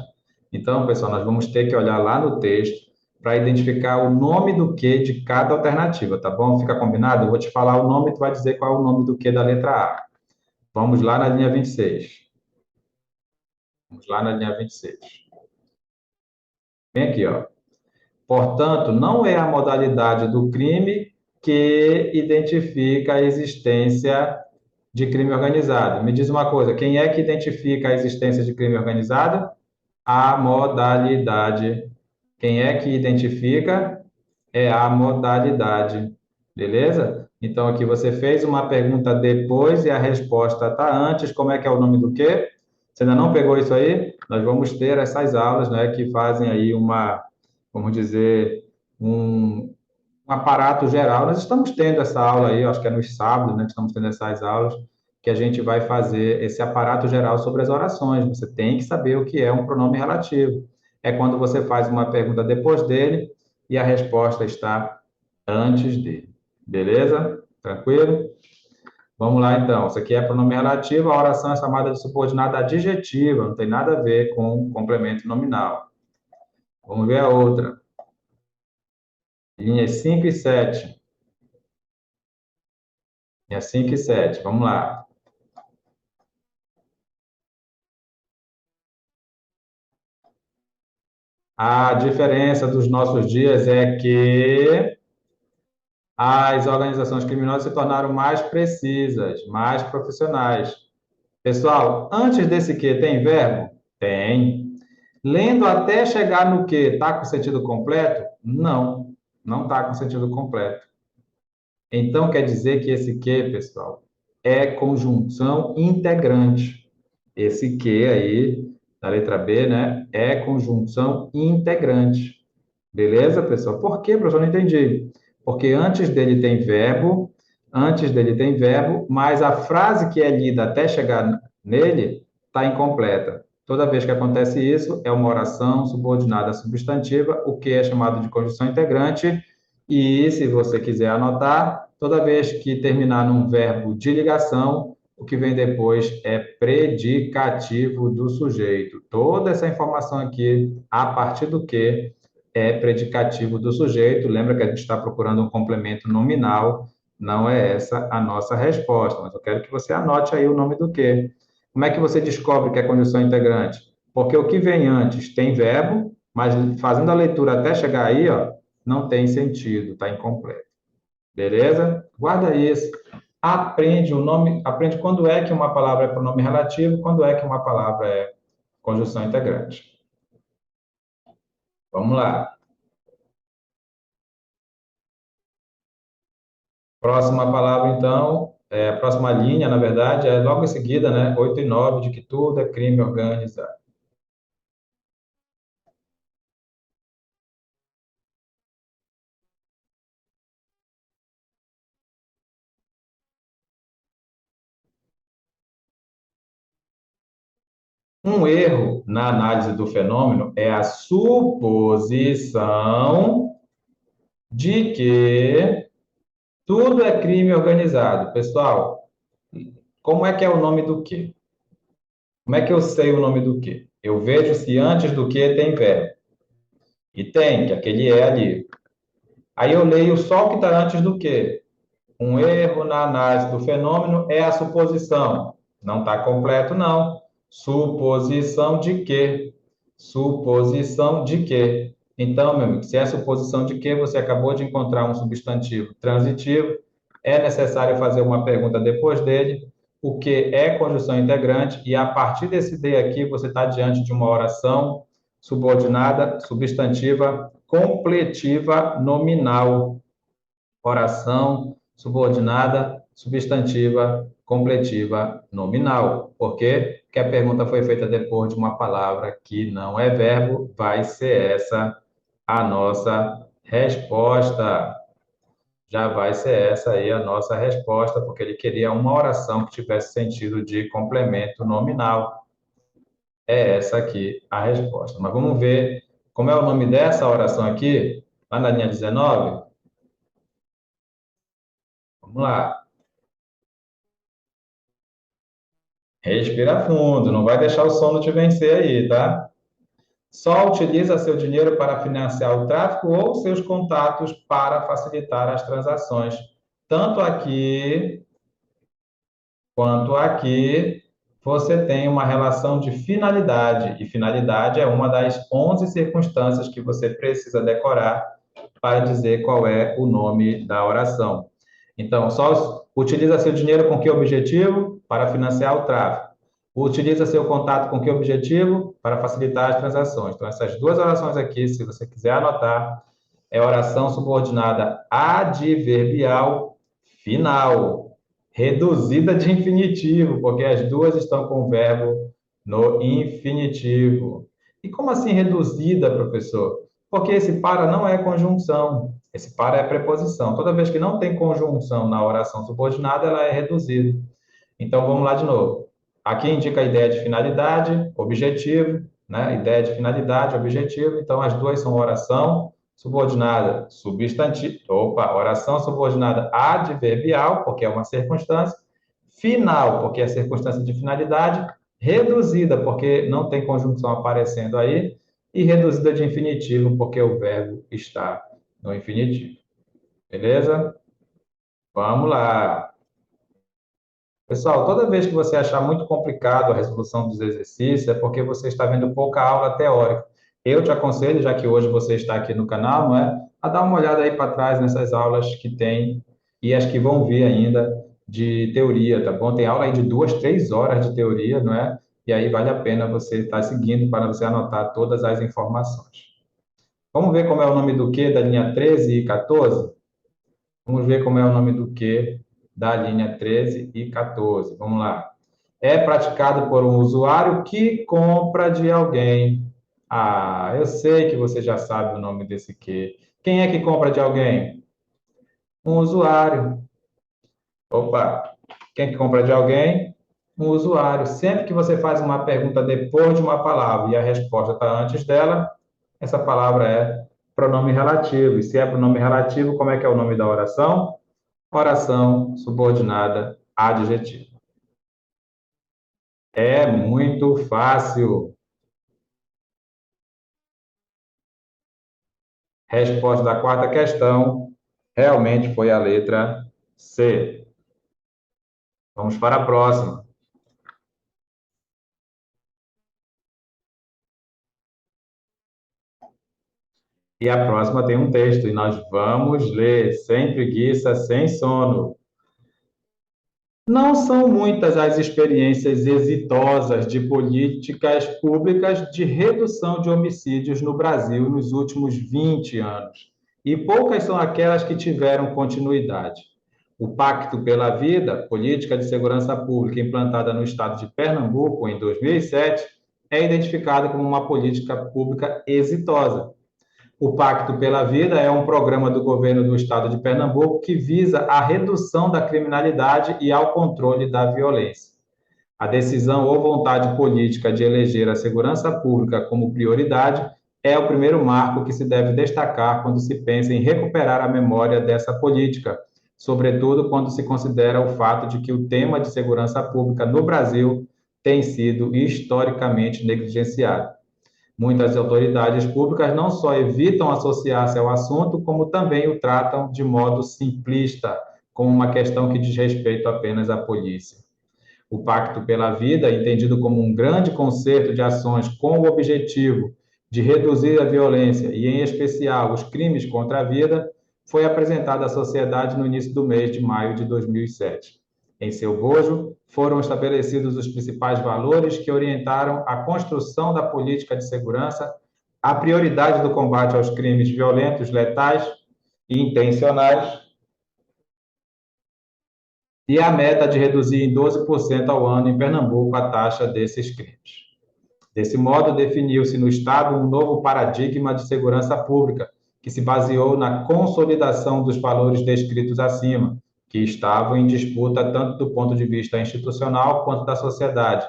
Então, pessoal, nós vamos ter que olhar lá no texto para identificar o nome do que de cada alternativa, tá bom? Fica combinado? Eu vou te falar o nome e tu vai dizer qual é o nome do que da letra A. Vamos lá na linha 26. Vamos lá na linha 26. Vem aqui, ó. Portanto, não é a modalidade do crime que identifica a existência de crime organizado. Me diz uma coisa, quem é que identifica a existência de crime organizado? A modalidade. Quem é que identifica? É a modalidade. Beleza? Então, aqui você fez uma pergunta depois e a resposta está antes. Como é que é o nome do quê? Você ainda não pegou isso aí? Nós vamos ter essas aulas, né, que fazem aí vamos dizer, um aparato geral. Nós estamos tendo essa aula aí, acho que é nos sábados, né? Estamos tendo essas aulas que a gente vai fazer esse aparato geral sobre as orações. Você tem que saber o que é um pronome relativo. É quando você faz uma pergunta depois dele e a resposta está antes dele. Beleza? Tranquilo? Vamos lá, então. Isso aqui é pronome relativo, a oração é chamada de subordinada adjetiva, não tem nada a ver com complemento nominal. Vamos ver a outra. Linhas 5 e 7. Linha 5 e 7. Vamos lá. A diferença dos nossos dias é que as organizações criminosas se tornaram mais precisas, mais profissionais. Pessoal, antes desse que tem verbo? Tem. Lendo até chegar no que? Está com sentido completo? Não, não está com sentido completo. Então quer dizer que esse que, pessoal, é conjunção integrante. Esse que aí, na letra B, né, é conjunção integrante. Beleza, pessoal? Por quê, professor? Não entendi. Porque antes dele tem verbo, mas a frase que é lida até chegar nele está incompleta. Toda vez que acontece isso, é uma oração subordinada substantiva, o que é chamado de conjunção integrante. E se você quiser anotar, toda vez que terminar num verbo de ligação, o que vem depois é predicativo do sujeito. Toda essa informação aqui, a partir do que é predicativo do sujeito. Lembra que a gente está procurando um complemento nominal, não é essa a nossa resposta, mas eu quero que você anote aí o nome do que. Como é que você descobre que é conjunção integrante? Porque o que vem antes tem verbo, mas fazendo a leitura até chegar aí, ó, não tem sentido, está incompleto. Beleza? Guarda isso. Aprende o nome, aprende quando é que uma palavra é pronome relativo, quando é que uma palavra é conjunção integrante. Vamos lá. Próxima palavra, então, próxima linha, na verdade, é logo em seguida, né? 8 e 9 de que tudo é crime organizado. Um erro na análise do fenômeno é a suposição de que tudo é crime organizado. Pessoal, como é que é o nome do quê? Como é que eu sei o nome do quê? Eu vejo se antes do que tem verbo. E tem, que aquele é ali. Aí eu leio só o que está antes do que. Um erro na análise do fenômeno é a suposição. Não está completo, não. Suposição de quê? Suposição de quê? Então, meu amigo, se é suposição de quê, você acabou de encontrar um substantivo transitivo, é necessário fazer uma pergunta depois dele, o que é conjunção integrante, e a partir desse D aqui, você está diante de uma oração subordinada, substantiva, completiva, nominal. Oração subordinada, substantiva, completiva, nominal. Por quê? Porque a pergunta foi feita depois de uma palavra que não é verbo, vai ser essa a nossa resposta. Já vai ser essa aí a nossa resposta, porque ele queria uma oração que tivesse sentido de complemento nominal. É essa aqui a resposta. Mas vamos ver como é o nome dessa oração aqui, lá na linha 19. Vamos lá. Respira fundo, não vai deixar o sono te vencer aí, tá? Só utiliza seu dinheiro para financiar o tráfico ou seus contatos para facilitar as transações. Tanto aqui quanto aqui, você tem uma relação de finalidade, e finalidade é uma das 11 circunstâncias que você precisa decorar para dizer qual é o nome da oração. Então, só utiliza seu dinheiro com que objetivo? Para financiar o tráfego. Utiliza seu contato com que objetivo? Para facilitar as transações. Então, essas duas orações aqui, se você quiser anotar, é oração subordinada adverbial final, reduzida de infinitivo, porque as duas estão com o verbo no infinitivo. E como assim reduzida, professor? Porque esse para não é conjunção, esse para é preposição. Toda vez que não tem conjunção na oração subordinada, ela é reduzida. Então, vamos lá de novo. Aqui indica a ideia de finalidade, objetivo, né? Ideia de finalidade, objetivo. Então, as duas são oração subordinada substantivo. Opa, oração subordinada adverbial, porque é uma circunstância. Final, porque é circunstância de finalidade. Reduzida, porque não tem conjunção aparecendo aí. E reduzida de infinitivo, porque o verbo está no infinitivo. Beleza? Vamos lá. Pessoal, toda vez que você achar muito complicado a resolução dos exercícios, é porque você está vendo pouca aula teórica. Eu te aconselho, já que hoje você está aqui no canal, não é? A dar uma olhada aí para trás nessas aulas que tem e as que vão vir ainda de teoria, tá bom? Tem aula aí de 2, 3 horas de teoria, não é? E aí vale a pena você estar seguindo para você anotar todas as informações. Vamos ver como é o nome do que da linha 13 e 14? Vamos ver como é o nome do que da linha 13 e 14. Vamos lá. É praticado por um usuário que compra de alguém. Ah, eu sei que você já sabe o nome desse que. Quem é que compra de alguém? Um usuário. Opa, quem é que compra de alguém? Um usuário. Sempre que você faz uma pergunta depois de uma palavra e a resposta está antes dela, essa palavra é pronome relativo. E se é pronome relativo, como é que é o nome da oração? Oração subordinada adjetiva. É muito fácil. Resposta da quarta questão realmente foi a letra C. Vamos para a próxima. E a próxima tem um texto, e nós vamos ler, sem preguiça, sem sono. Não são muitas as experiências exitosas de políticas públicas de redução de homicídios no Brasil nos últimos 20 anos, e poucas são aquelas que tiveram continuidade. O Pacto pela Vida, política de segurança pública implantada no estado de Pernambuco em 2007, é identificada como uma política pública exitosa. O Pacto pela Vida é um programa do governo do estado de Pernambuco que visa a redução da criminalidade e ao controle da violência. A decisão ou vontade política de eleger a segurança pública como prioridade é o primeiro marco que se deve destacar quando se pensa em recuperar a memória dessa política, sobretudo quando se considera o fato de que o tema de segurança pública no Brasil tem sido historicamente negligenciado. Muitas autoridades públicas não só evitam associar-se ao assunto, como também o tratam de modo simplista, como uma questão que diz respeito apenas à polícia. O Pacto pela Vida, entendido como um grande concerto de ações com o objetivo de reduzir a violência e, em especial, os crimes contra a vida, foi apresentado à sociedade no início do mês de maio de 2007. Em seu bojo, foram estabelecidos os principais valores que orientaram a construção da política de segurança, a prioridade do combate aos crimes violentos, letais e intencionais, e a meta de reduzir em 12% ao ano em Pernambuco a taxa desses crimes. Desse modo, definiu-se no Estado um novo paradigma de segurança pública, que se baseou na consolidação dos valores descritos acima, que estavam em disputa tanto do ponto de vista institucional quanto da sociedade,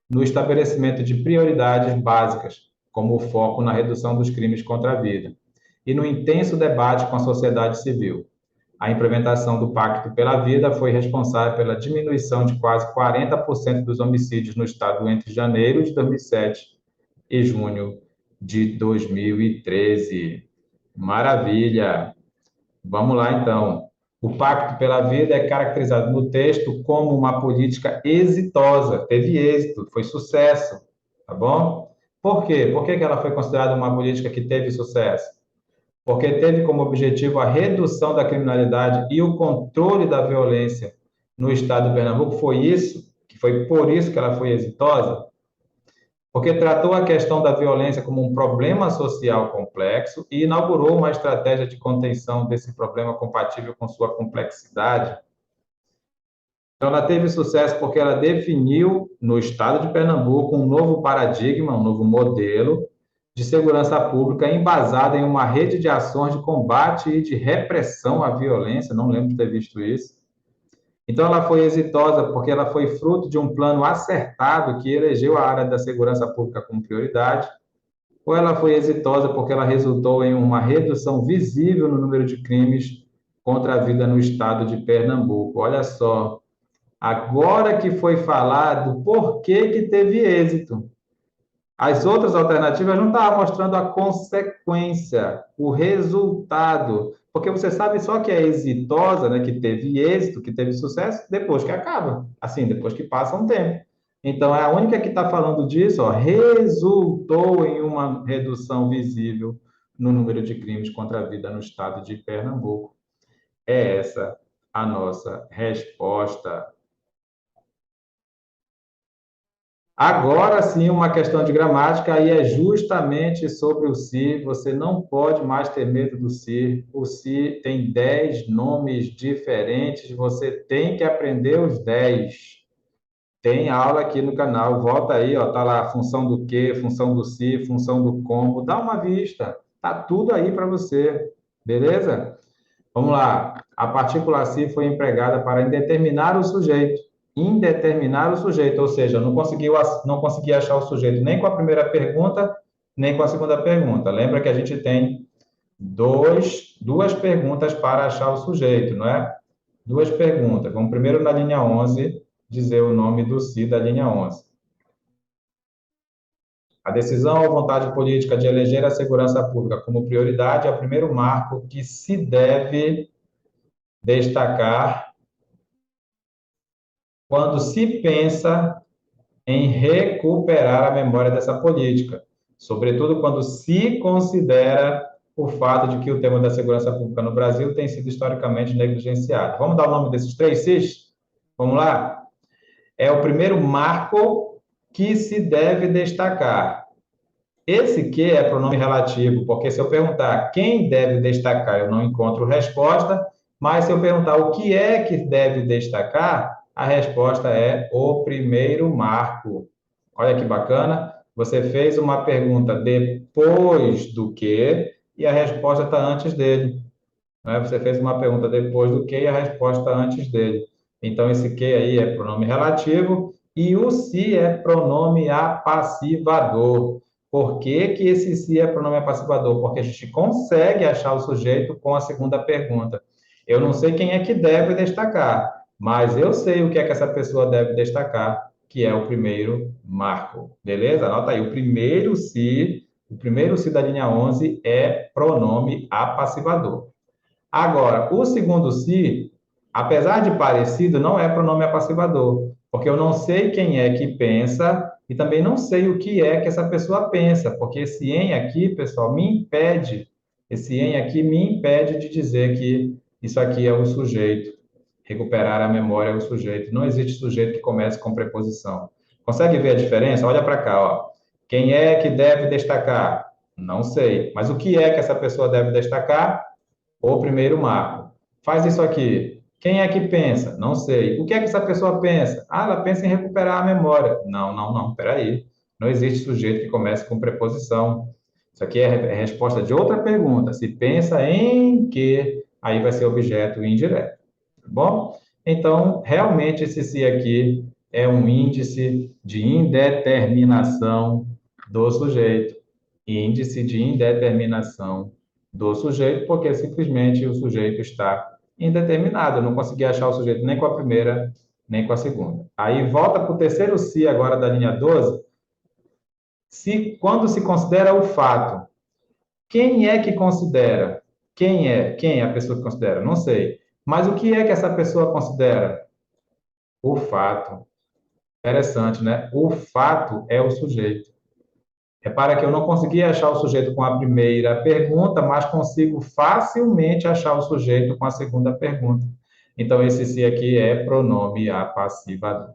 no estabelecimento de prioridades básicas, como o foco na redução dos crimes contra a vida, e no intenso debate com a sociedade civil. A implementação do Pacto pela Vida foi responsável pela diminuição de quase 40% dos homicídios no estado entre janeiro de 2007 e junho de 2013. Maravilha! Vamos lá, então. O Pacto pela Vida é caracterizado no texto como uma política exitosa, teve êxito, foi sucesso, tá bom? Por quê? Por que ela foi considerada uma política que teve sucesso? Porque teve como objetivo a redução da criminalidade e o controle da violência no estado de Pernambuco. Foi isso, que foi por isso que ela foi exitosa, porque tratou a questão da violência como um problema social complexo e inaugurou uma estratégia de contenção desse problema compatível com sua complexidade. Então, ela teve sucesso porque ela definiu, no estado de Pernambuco, um novo paradigma, um novo modelo de segurança pública embasada em uma rede de ações de combate e de repressão à violência. Não lembro de ter visto isso. Então, ela foi exitosa porque ela foi fruto de um plano acertado que elegeu a área da segurança pública como prioridade, ou ela foi exitosa porque ela resultou em uma redução visível no número de crimes contra a vida no estado de Pernambuco. Olha só, agora que foi falado por que teve êxito. As outras alternativas não estavam mostrando a consequência, o resultado. Porque você sabe só que é exitosa, né, que teve êxito, que teve sucesso, depois que acaba. Assim, depois que passa um tempo. Então, é a única que está falando disso, ó, resultou em uma redução visível no número de crimes contra a vida no estado de Pernambuco. É essa a nossa resposta. Agora sim, uma questão de gramática, aí é justamente sobre o se. Você não pode mais ter medo do se. O se tem 10 nomes diferentes, você tem que aprender os 10. Tem aula aqui no canal, volta aí, ó, tá lá a função do que, função do se, função do como, dá uma vista. Tá tudo aí para você, beleza? Vamos lá. A partícula se foi empregada para indeterminar o sujeito. Indeterminar o sujeito, ou seja, não consegui achar o sujeito nem com a primeira pergunta, nem com a segunda pergunta. Lembra que a gente tem duas perguntas para achar o sujeito, não é? Duas perguntas. Vamos primeiro na linha 11 dizer o nome do se da linha 11. A decisão ou vontade política de eleger a segurança pública como prioridade é o primeiro marco que se deve destacar quando se pensa em recuperar a memória dessa política, sobretudo quando se considera o fato de que o tema da segurança pública no Brasil tem sido historicamente negligenciado. Vamos dar o nome desses três CIS? Vamos lá? É o primeiro marco que se deve destacar. Esse que é pronome relativo, porque se eu perguntar quem deve destacar, eu não encontro resposta, mas se eu perguntar o que é que deve destacar, a resposta é o primeiro marco. Olha que bacana, você fez uma pergunta depois do que e a resposta está antes dele, né? Você fez uma pergunta depois do que e a resposta antes dele. Então, esse que aí é pronome relativo e o se é pronome apassivador. Por que que esse se é pronome apassivador? Porque a gente consegue achar o sujeito com a segunda pergunta. Eu não sei quem é que deve destacar, mas eu sei o que é que essa pessoa deve destacar, que é o primeiro marco. Beleza? Anota aí, o primeiro se da linha 11 é pronome apassivador. Agora, o segundo se, apesar de parecido, não é pronome apassivador, porque eu não sei quem é que pensa e também não sei o que é que essa pessoa pensa, porque esse em aqui, pessoal, esse em aqui me impede de dizer que isso aqui é o sujeito. Recuperar a memória é o sujeito. Não existe sujeito que comece com preposição. Consegue ver a diferença? Olha para cá, ó. Quem é que deve destacar? Não sei. Mas o que é que essa pessoa deve destacar? O primeiro marco. Faz isso aqui. Quem é que pensa? Não sei. O que é que essa pessoa pensa? Ah, ela pensa em recuperar a memória. Não, não, não. Espera aí. Não existe sujeito que comece com preposição. Isso aqui é a resposta de outra pergunta. Se pensa em que, aí vai ser objeto indireto. Tá bom? Então, realmente, esse se aqui é um índice de indeterminação do sujeito. Índice de indeterminação do sujeito, porque simplesmente o sujeito está indeterminado. Eu não consegui achar o sujeito nem com a primeira, nem com a segunda. Aí volta para o terceiro se agora da linha 12. Se, quando se considera o fato, quem é que considera? Quem é? Quem é a pessoa que considera? Não sei. Mas o que é que essa pessoa considera? O fato. Interessante, né? O fato é o sujeito. Repara que eu não consegui achar o sujeito com a primeira pergunta, mas consigo facilmente achar o sujeito com a segunda pergunta. Então, esse se aqui é pronome apassivador.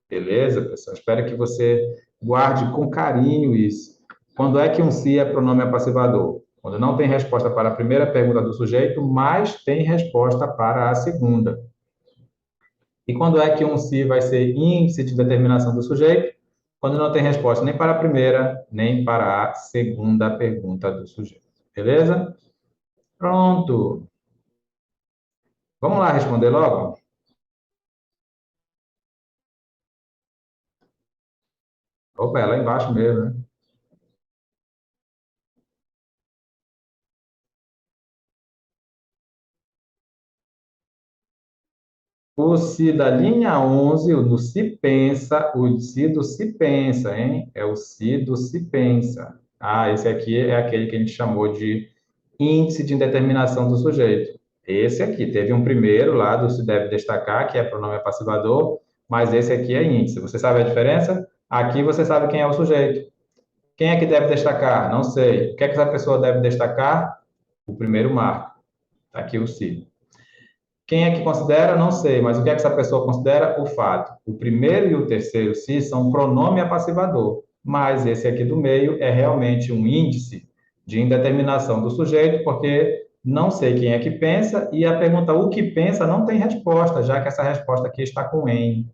Beleza, pessoal? Espero que você guarde com carinho isso. Quando é que um se é pronome apassivador? Quando não tem resposta para a primeira pergunta do sujeito, mas tem resposta para a segunda. E quando é que um se vai ser índice de determinação do sujeito? Quando não tem resposta nem para a primeira, nem para a segunda pergunta do sujeito. Beleza? Pronto. Vamos lá responder logo? Opa, é lá embaixo mesmo, né? O se da linha 11, o do se pensa, o se do se pensa, hein? É o se do se pensa. Ah, esse aqui é aquele que a gente chamou de índice de indeterminação do sujeito. Esse aqui, teve um primeiro lá do se deve destacar, que é pronome passivador, mas esse aqui é índice. Você sabe a diferença? Aqui você sabe quem é o sujeito. Quem é que deve destacar? Não sei. O que é que essa pessoa deve destacar? O primeiro marco. Tá aqui o se. Quem é que considera? Não sei, mas o que é que essa pessoa considera? O fato. O primeiro e o terceiro se são pronome apassivador, mas esse aqui do meio é realmente um índice de indeterminação do sujeito, porque não sei quem é que pensa, e a pergunta o que pensa não tem resposta, já que essa resposta aqui está com em.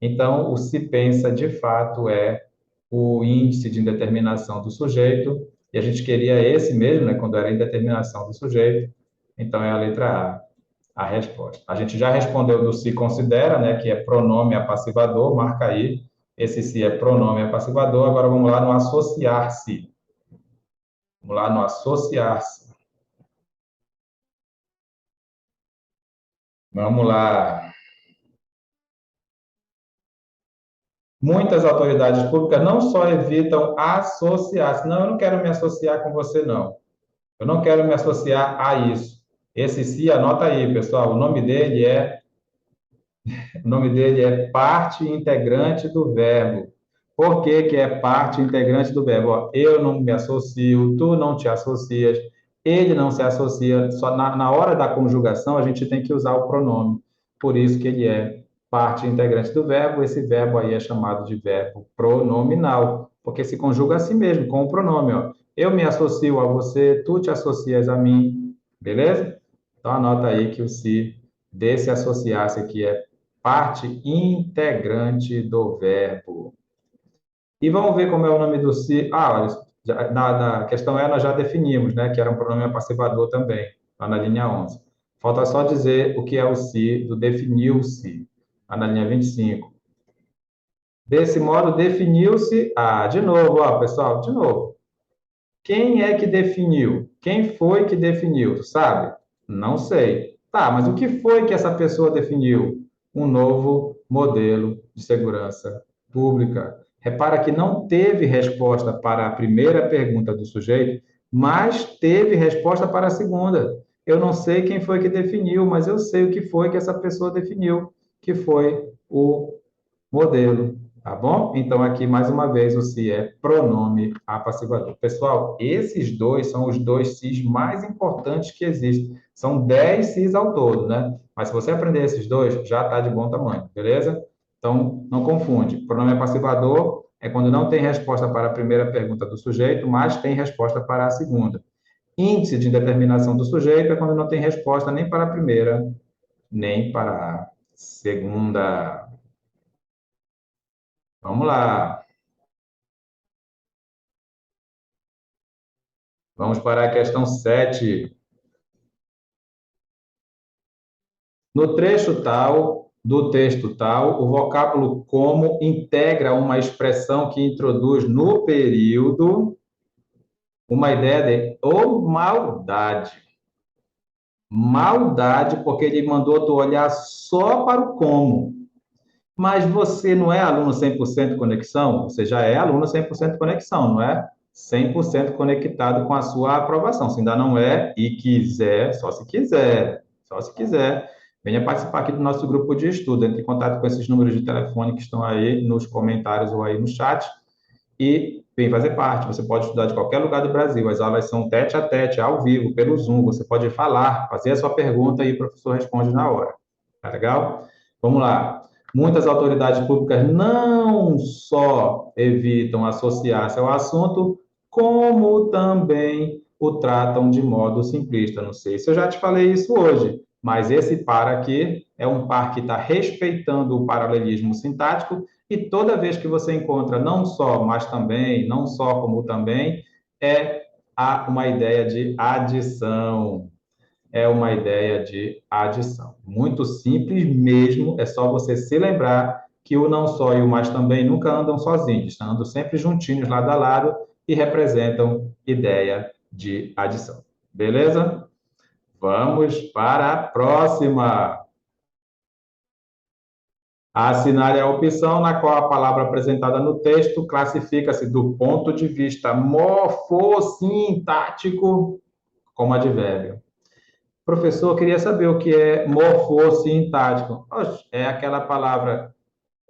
Então, o se pensa, de fato, é o índice de indeterminação do sujeito, e a gente queria esse mesmo, né, quando era indeterminação do sujeito, então é a letra A resposta. A gente já respondeu do se considera, né, que é pronome apassivador, marca aí. Esse se é pronome apassivador. Agora vamos lá no associar-se. Vamos lá no associar-se. Vamos lá. Muitas autoridades públicas não só evitam associar-se, não, eu não quero me associar com você, não. Eu não quero me associar a isso. Esse se, anota aí, pessoal, o nome dele é parte integrante do verbo. Por que que é parte integrante do verbo? Ó, eu não me associo, tu não te associas, ele não se associa. Só na hora da conjugação a gente tem que usar o pronome. Por isso que ele é parte integrante do verbo. Esse verbo aí é chamado de verbo pronominal, porque se conjuga assim mesmo, com o pronome. Ó. Eu me associo a você, tu te associas a mim. Beleza? Então anota aí que o se desse associar-se aqui é parte integrante do verbo. E vamos ver como é o nome do se. Ah, olha, na questão E nós já definimos, né, que era um pronome apassivador também, lá na linha 11. Falta só dizer o que é o se do definiu-se, lá na linha 25. Desse modo, definiu-se. Ah, de novo, ó, pessoal, de novo. Quem é que definiu? Quem foi que definiu? Tu sabe? Não sei. Tá, mas o que foi que essa pessoa definiu? Um novo modelo de segurança pública. Repara que não teve resposta para a primeira pergunta do sujeito, mas teve resposta para a segunda. Eu não sei quem foi que definiu, mas eu sei o que foi que essa pessoa definiu, que foi o modelo, tá bom? Então, aqui, mais uma vez, o se é pronome apassivador. Pessoal, esses dois são os dois sis mais importantes que existem. São 10 sis ao todo, né? Mas se você aprender esses dois, já está de bom tamanho, beleza? Então, não confunde. Pronome apassivador é quando não tem resposta para a primeira pergunta do sujeito, mas tem resposta para a segunda. Índice de indeterminação do sujeito é quando não tem resposta nem para a primeira, nem para a segunda. Vamos lá. Vamos para a questão 7. No trecho tal, do texto tal, o vocábulo como integra uma expressão que introduz no período uma ideia de ou maldade. Maldade, porque ele mandou tu olhar só para o como. Mas você não é aluno 100% conexão? Você já é aluno 100% conexão, não é? 100% conectado com a sua aprovação. Se ainda não é e quiser, só se quiser, venha participar aqui do nosso grupo de estudo. Entre em contato com esses números de telefone que estão aí nos comentários ou aí no chat e vem fazer parte. Você pode estudar de qualquer lugar do Brasil. As aulas são tete a tete, ao vivo, pelo Zoom. Você pode falar, fazer a sua pergunta e o professor responde na hora. Tá legal? Vamos lá. Muitas autoridades públicas não só evitam associar-se ao assunto, como também o tratam de modo simplista. Não sei se eu já te falei isso hoje, mas esse para aqui é um par que está respeitando o paralelismo sintático e toda vez que você encontra não só, mas também, não só como também, há uma ideia de adição. É uma ideia de adição. Muito simples mesmo, é só você se lembrar que o não só e o mas também nunca andam sozinhos, andam sempre juntinhos, lado a lado, e representam ideia de adição. Beleza? Vamos para a próxima. Assinale a opção na qual a palavra apresentada no texto classifica-se do ponto de vista morfossintático como advérbio. Professor, eu queria saber o que é morfossintático. É aquela palavra,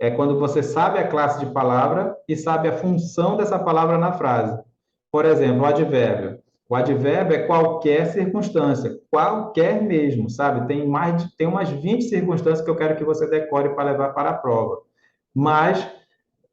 é quando você sabe a classe de palavra e sabe a função dessa palavra na frase. Por exemplo, o advérbio. O advérbio é qualquer circunstância, qualquer mesmo, sabe? Tem umas 20 circunstâncias que eu quero que você decore para levar para a prova. Mas,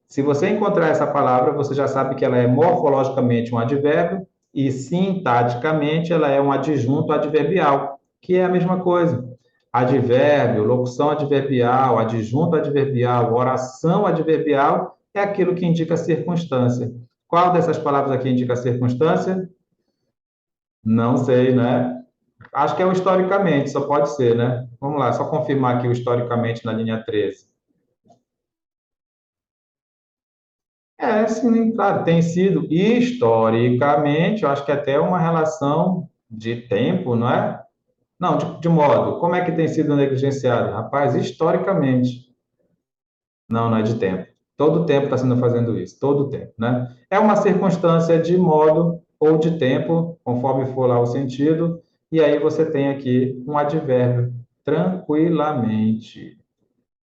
se você encontrar essa palavra, você já sabe que ela é morfologicamente um advérbio e sintaticamente ela é um adjunto adverbial, que é a mesma coisa. Advérbio, locução adverbial, adjunto adverbial, oração adverbial é aquilo que indica circunstância. Qual dessas palavras aqui indica circunstância? Não sei, né? Acho que é o historicamente, só pode ser, né? Vamos lá, só confirmar aqui o historicamente na linha 13. É, sim, claro, tem sido historicamente, eu acho que até uma relação de tempo, não é? Não, de modo, como é que tem sido negligenciado? Rapaz, historicamente. Não, não é de tempo. Todo o tempo está sendo fazendo isso, todo o tempo, né? É uma circunstância de modo ou de tempo, conforme for lá o sentido, e aí você tem aqui um advérbio, tranquilamente.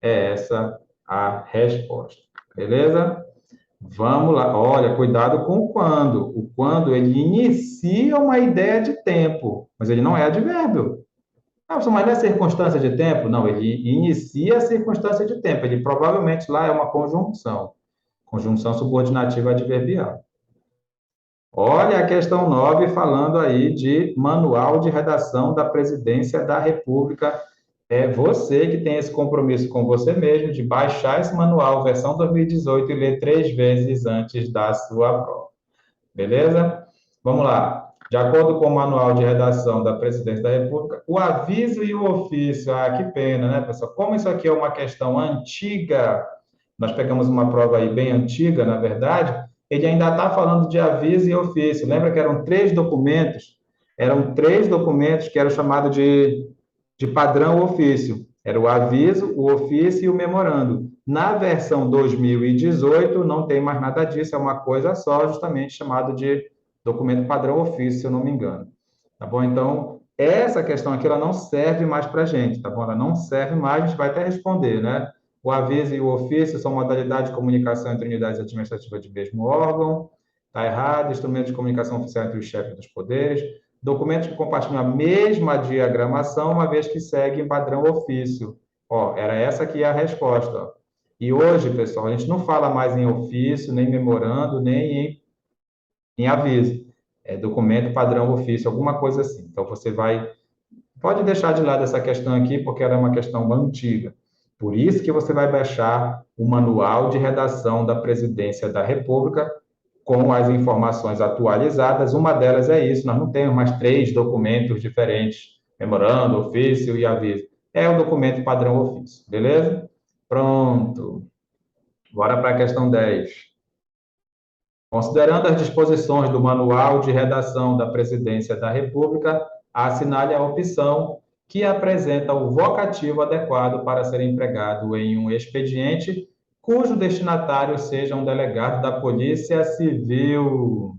É essa a resposta, beleza? Vamos lá. Olha, cuidado com o quando. O quando, ele inicia uma ideia de tempo, mas ele não é advérbio. Ah, mas não é circunstância de tempo? Não, ele inicia a circunstância de tempo. Ele provavelmente lá é uma conjunção. Conjunção subordinativa adverbial. Olha a questão 9 falando aí de manual de redação da Presidência da República. É você que tem esse compromisso com você mesmo de baixar esse manual, versão 2018, e ler 3 vezes antes da sua prova. Beleza? Vamos lá. De acordo com o manual de redação da Presidência da República, o aviso e o ofício. Ah, que pena, né, pessoal? Como isso aqui é uma questão antiga, nós pegamos uma prova aí bem antiga, na verdade, ele ainda está falando de aviso e ofício. Lembra que eram 3 documentos? Eram 3 documentos que eram chamados de padrão ofício. Era o aviso, o ofício e o memorando. Na versão 2018, não tem mais nada disso, é uma coisa só, justamente chamado de documento padrão ofício, se eu não me engano. Tá bom? Então, essa questão aqui, ela não serve mais para a gente, tá bom? Ela não serve mais, a gente vai até responder, né? O aviso e o ofício são modalidades de comunicação entre unidades administrativas de mesmo órgão. Está errado. Instrumento de comunicação oficial entre os chefes dos poderes. Documentos que compartilham a mesma diagramação, uma vez que seguem padrão ofício. Ó, era essa aqui a resposta. Ó. E hoje, pessoal, a gente não fala mais em ofício, nem memorando, nem em aviso. É documento padrão ofício, alguma coisa assim. Então, você vai pode deixar de lado essa questão aqui, porque ela é uma questão antiga. Por isso que você vai baixar o manual de redação da Presidência da República com as informações atualizadas. Uma delas é isso, nós não temos mais 3 documentos diferentes, memorando, ofício e aviso. É o documento padrão ofício, beleza? Pronto. Bora para a questão 10. Considerando as disposições do Manual de Redação da Presidência da República, assinale a opção que apresenta o vocativo adequado para ser empregado em um expediente cujo destinatário seja um delegado da Polícia Civil.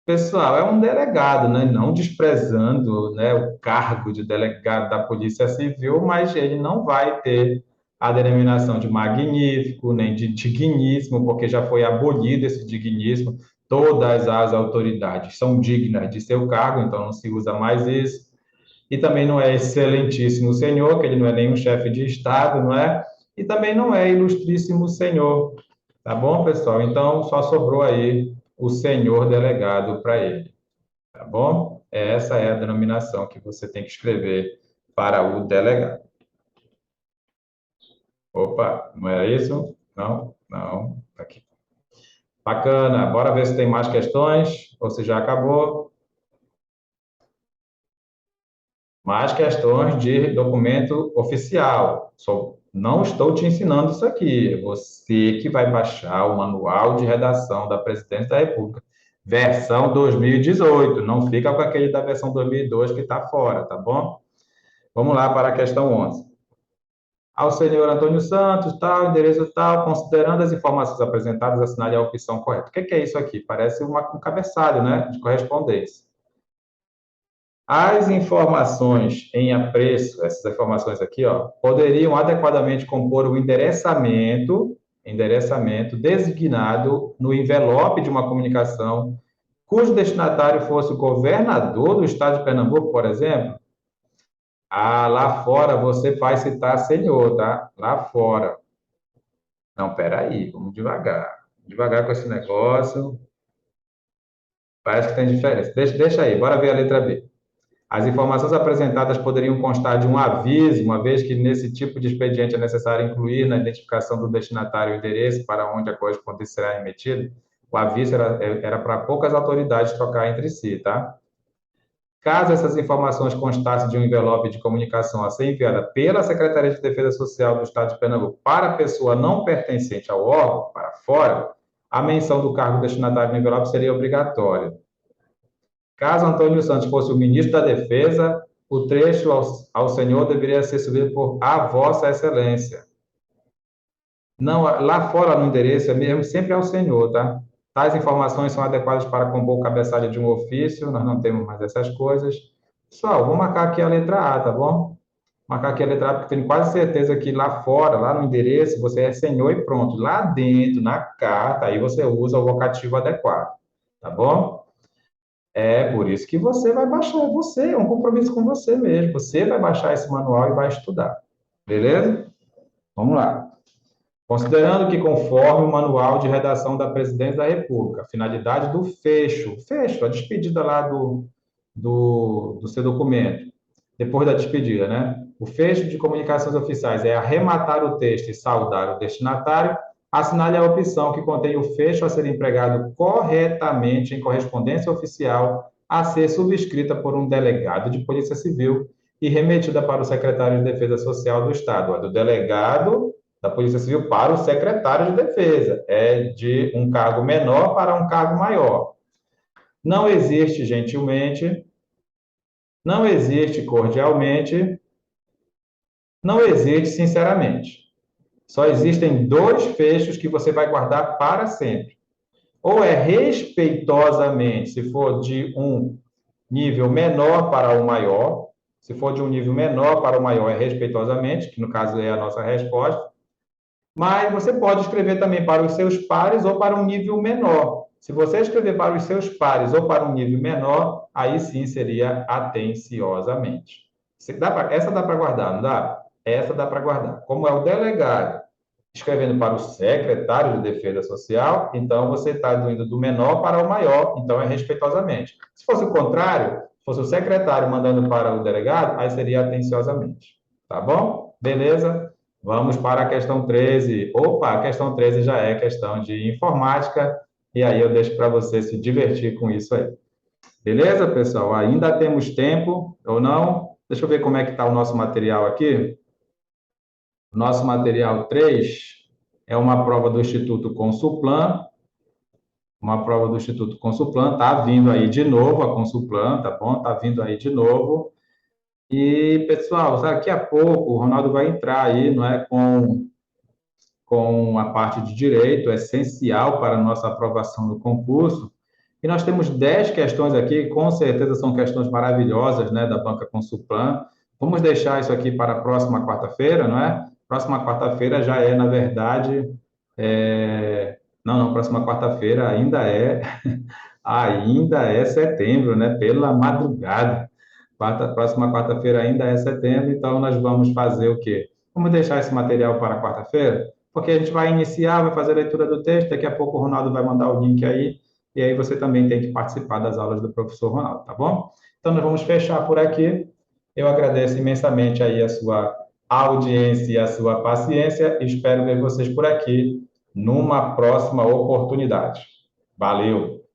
Pessoal, é um delegado, né? Não desprezando, né, o cargo de delegado da Polícia Civil, mas ele não vai ter a denominação de magnífico, nem de digníssimo, porque já foi abolido esse digníssimo. Todas as autoridades são dignas de seu cargo, então não se usa mais isso. E também não é excelentíssimo senhor, que ele não é nenhum chefe de Estado, não é? E também não é ilustríssimo senhor. Tá bom, pessoal? Então, só sobrou aí o senhor delegado para ele. Tá bom? Essa é a denominação que você tem que escrever para o delegado. Opa, não era isso? Não, não. Tá aqui. Bacana. Bora ver se tem mais questões ou se já acabou. Mais questões de documento oficial. Não estou te ensinando isso aqui. É você que vai baixar o manual de redação da Presidência da República, versão 2018. Não fica com aquele da versão 2002 que está fora, tá bom? Vamos lá para a questão 11. Ao senhor Antônio Santos, tal, endereço tal, considerando as informações apresentadas, assinale a opção correta. O que é isso aqui? Parece um cabeçalho, né, de correspondência. As informações em apreço, essas informações aqui, ó, poderiam adequadamente compor o endereçamento designado no envelope de uma comunicação cujo destinatário fosse o governador do estado de Pernambuco, por exemplo. Ah, lá fora você vai citar senhor, tá? Lá fora. Não, peraí, vamos devagar. Devagar com esse negócio. Parece que tem diferença. Deixa aí, bora ver a letra B. As informações apresentadas poderiam constar de um aviso, uma vez que nesse tipo de expediente é necessário incluir na identificação do destinatário o endereço para onde a correspondência será remetida. O aviso era para poucas autoridades trocar entre si, tá? Caso essas informações constassem de um envelope de comunicação a ser enviada pela Secretaria de Defesa Social do Estado de Pernambuco para a pessoa não pertencente ao órgão, para fora, a menção do cargo destinatário no envelope seria obrigatória. Caso Antônio Santos fosse o ministro da Defesa, o trecho ao senhor deveria ser subido por a Vossa Excelência. Não, lá fora no endereço é mesmo, sempre ao senhor, tá? Tais informações são adequadas para compor o cabeçalho de um ofício, nós não temos mais essas coisas. Pessoal, vou marcar aqui a letra A, tá bom? Marcar aqui a letra A, porque tenho quase certeza que lá fora, lá no endereço, você é senhor e pronto. Lá dentro, na carta, aí você usa o vocativo adequado, tá bom? É por isso que você vai baixar, você, é um compromisso com você mesmo. Você vai baixar esse manual e vai estudar, beleza? Vamos lá. Considerando que, conforme o manual de redação da Presidência da República, a finalidade do fecho, a despedida lá do seu documento, depois da despedida, né? O fecho de comunicações oficiais é arrematar o texto e saudar o destinatário, assinale a opção que contém o fecho a ser empregado corretamente em correspondência oficial a ser subscrita por um delegado de Polícia Civil e remetida para o secretário de Defesa Social do Estado. Do delegado da Polícia Civil para o secretário de Defesa. É de um cargo menor para um cargo maior. Não existe gentilmente, não existe cordialmente, não existe sinceramente. Só existem dois fechos que você vai guardar para sempre. Ou é respeitosamente, se for de um nível menor para o maior, se for de um nível menor para o maior, é respeitosamente, que no caso é a nossa resposta. Mas você pode escrever também para os seus pares ou para um nível menor. Se você escrever para os seus pares ou para um nível menor, aí sim seria atenciosamente. Essa dá para guardar, não dá? Essa dá para guardar. Como é o delegado escrevendo para o secretário de Defesa Social, então você está indo do menor para o maior, então é respeitosamente. Se fosse o contrário, se fosse o secretário mandando para o delegado, aí seria atenciosamente. Tá bom? Beleza? Vamos para a questão 13. Opa, a questão 13 já é questão de informática, e aí eu deixo para você se divertir com isso aí. Beleza, pessoal? Ainda temos tempo ou não? Deixa eu ver como é que está o nosso material aqui. O nosso material 3 é uma prova do Instituto Consulplan, uma prova do Instituto Consulplan, tá vindo aí de novo a Consulplan, tá bom? Tá vindo aí de novo. E, pessoal, daqui a pouco o Ronaldo vai entrar aí, não é, com a parte de direito, essencial para a nossa aprovação do concurso. E nós temos 10 questões aqui, com certeza são questões maravilhosas, né, da Banca Consulplan. Vamos deixar isso aqui para a próxima quarta-feira, não é? Próxima quarta-feira já é, na verdade, não, próxima quarta-feira ainda é setembro, né? Pela madrugada. Próxima quarta-feira ainda é setembro, então nós vamos fazer o quê? Vamos deixar esse material para quarta-feira, porque a gente vai iniciar, vai fazer a leitura do texto, daqui a pouco o Ronaldo vai mandar o link aí, e aí você também tem que participar das aulas do professor Ronaldo, tá bom? Então nós vamos fechar por aqui. Eu agradeço imensamente aí a sua audiência e a sua paciência. Espero ver vocês por aqui numa próxima oportunidade. Valeu!